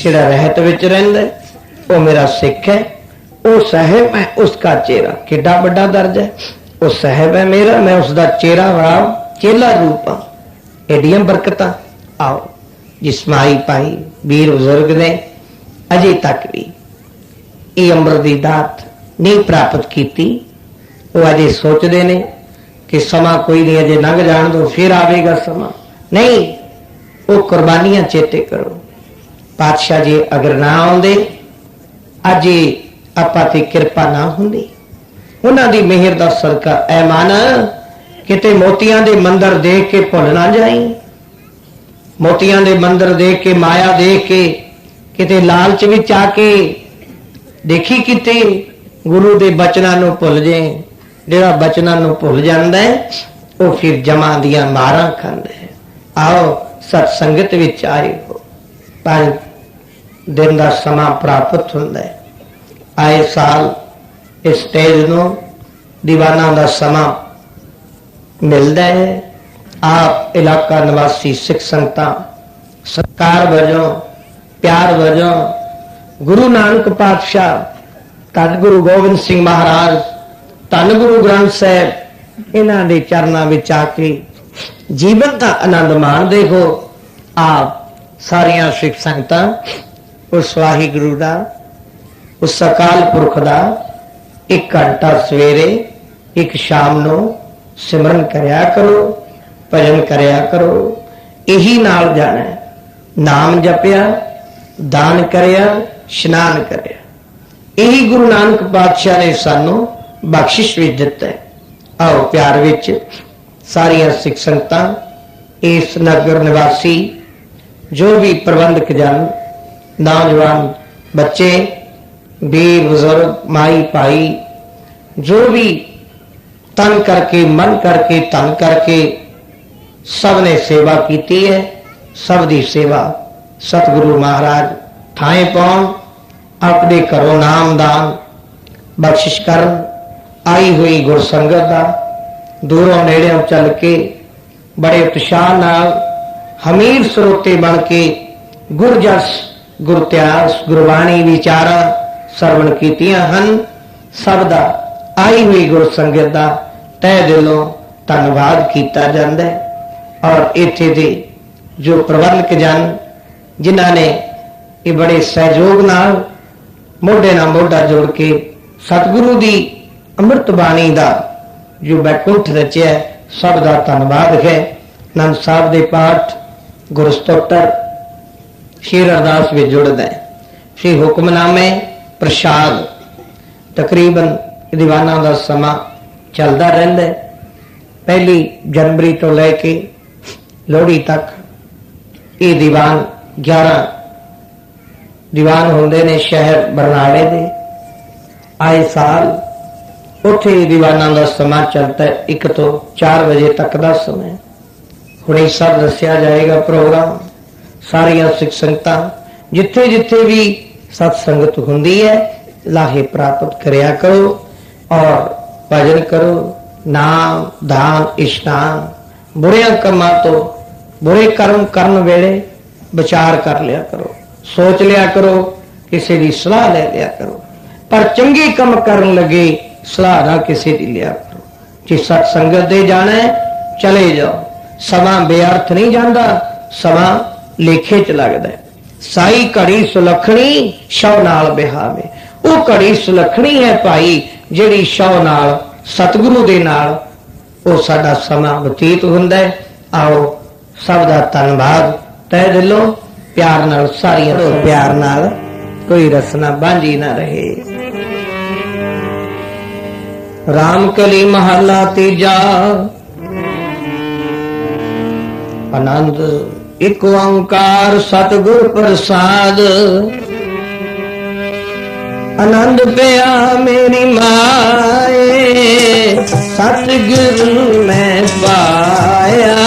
जिहड़ा रहत विच रहिंदा वो मेरा सिख है, वो साहिब है उसका चेहरा, किड्डा बड़ा दर्ज है, वो साहिब है मेरा, मैं उसका चेहरा वाला चेला रूप हाँ। एडियां बरकतां आओ जिस माई पाई वीर बुजुर्ग ने अजे तक भी ये अमृत की दात नहीं प्राप्त की। वो अजे सोचते ने कि समा कोई नहीं, अजे लंघ जान दो फिर आवेगा समा, नहीं वो कुर्बानियां चेते करो। पातशाह जी अगर ना आउंदे अज आपां ते किरपा ना हुंदी, उन्हां दी मेहर दा सदका ऐ मन किते मोतियां दे मंदिर देख के भुल ना जाई, मोतियां दे मंदिर देख के माया देख के किते लालच विच आके देखी किते गुरु दे बचनां नूं भुल जाए। जिहड़ा बचनां नूं भुल जांदा है वो फिर जमा दियां मारां खांदा है। आओ सत्संगत विच आए हो, 5 दिन का समा प्राप्त होंदा है। आए साल इस स्टेज नूं दीवाना का समा मिलता है। आप इलाका निवासी सिख संगतां सत्कार वजों प्यार वजों गुरु नानक पातशाह धन गुरु गोबिंद सिंह महाराज धन गुरु ग्रंथ साहब इन्हां दे चरनां विच आके जीवन का आनंद माणदे हो। आप सारियां सिख संगतां उस वाहिगुरु दा उस अकाल पुरख दा 1 घंटा सवेरे 1 शाम नूं सिमरन करया करो, भजन करया करो। यही नाल जाना है, नाम जपिया, दान करया, स्नान करया। यही गुरु नानक पातशाह ने सानू बख्शिश विच दिता है। आओ प्यार विच सारियां सिख संगतां इस नगर निवासी जो भी प्रबंधक जन नौजवान बच्चे वीर बुजुर्ग माई भाई जो भी तन करके मन करके धन करके सब ने सेवा की है। सब दी सेवा सतगुरु महाराज थाए पाउण, अपने घरों नाम दान बख्शिश करन। आई हुई गुरसंगत दा दूरों नेड़ों चल के बड़े उत्साह नाल हमीर स्रोते बन के गुरजस गुरत्यास गुरबाणी विचारा सरवण कीतियां हन। सब दा आई हुई गुरसंगत दा तह दिलों धन्नवाद किया जाता है। और इत्थे दे जो प्रबंधक जन जिन्हां ने ये बड़े सहयोग नाल मोढे नाल मोढा जोड़ के सतगुरु दी अमृत बाणी दा जो बैकुंठ रचिया सब दा धन्नवाद है। नंद साहब दे पाठ गुरस्तोत्र श्री अरदास विच जुड़दा है। श्री हुक्मनामे प्रसाद तकरीबन दीवाना का समा चलता रहिंदा है। 1 जनवरी तो लैके लोहड़ी तक ये दीवान 11 दीवान होंदे ने शहर बरनाले दे। आए साल उथे दीवाना का समा चलता है 1 तो 4 बजे तक का समय। हुणे सब दस्या जाएगा प्रोग्राम। सारियां सिख संगतां जिथे जिथे भी सत्संगत हुंदी है लाहे प्राप्त करया करो और भजन करो, नाम दान स्नान। बुरिया कमां तो बुरे कर्म करन वेले विचार कर लिया करो, सोच लिया करो, किसी की सलाह ले लिया करो। पर चंगे कम करन लगे सलाह ना किसी की लिया करो। जे सत्संगत दे जाना है चले जाओ। समा बेअर्थ नहीं जाता, समा लेखे च लगता है। साई घड़ी सुलखणी शव नाल बिहावे। वो घड़ी सुलखणी है भाई जिहड़ी शव नाल सतगुरु दे नाल वो साडा समा बतीत हुंदा है। आओ सब दा धन्नवाद तह दिलों प्यार नाल सारियां प्यार नाल कोई रसना बांझी ना रहे। रामकली महला तीजा आनंद एक ओंकार सतगुर प्रसाद। आनंद पिया मेरी माए सतगुरु मैं पाया।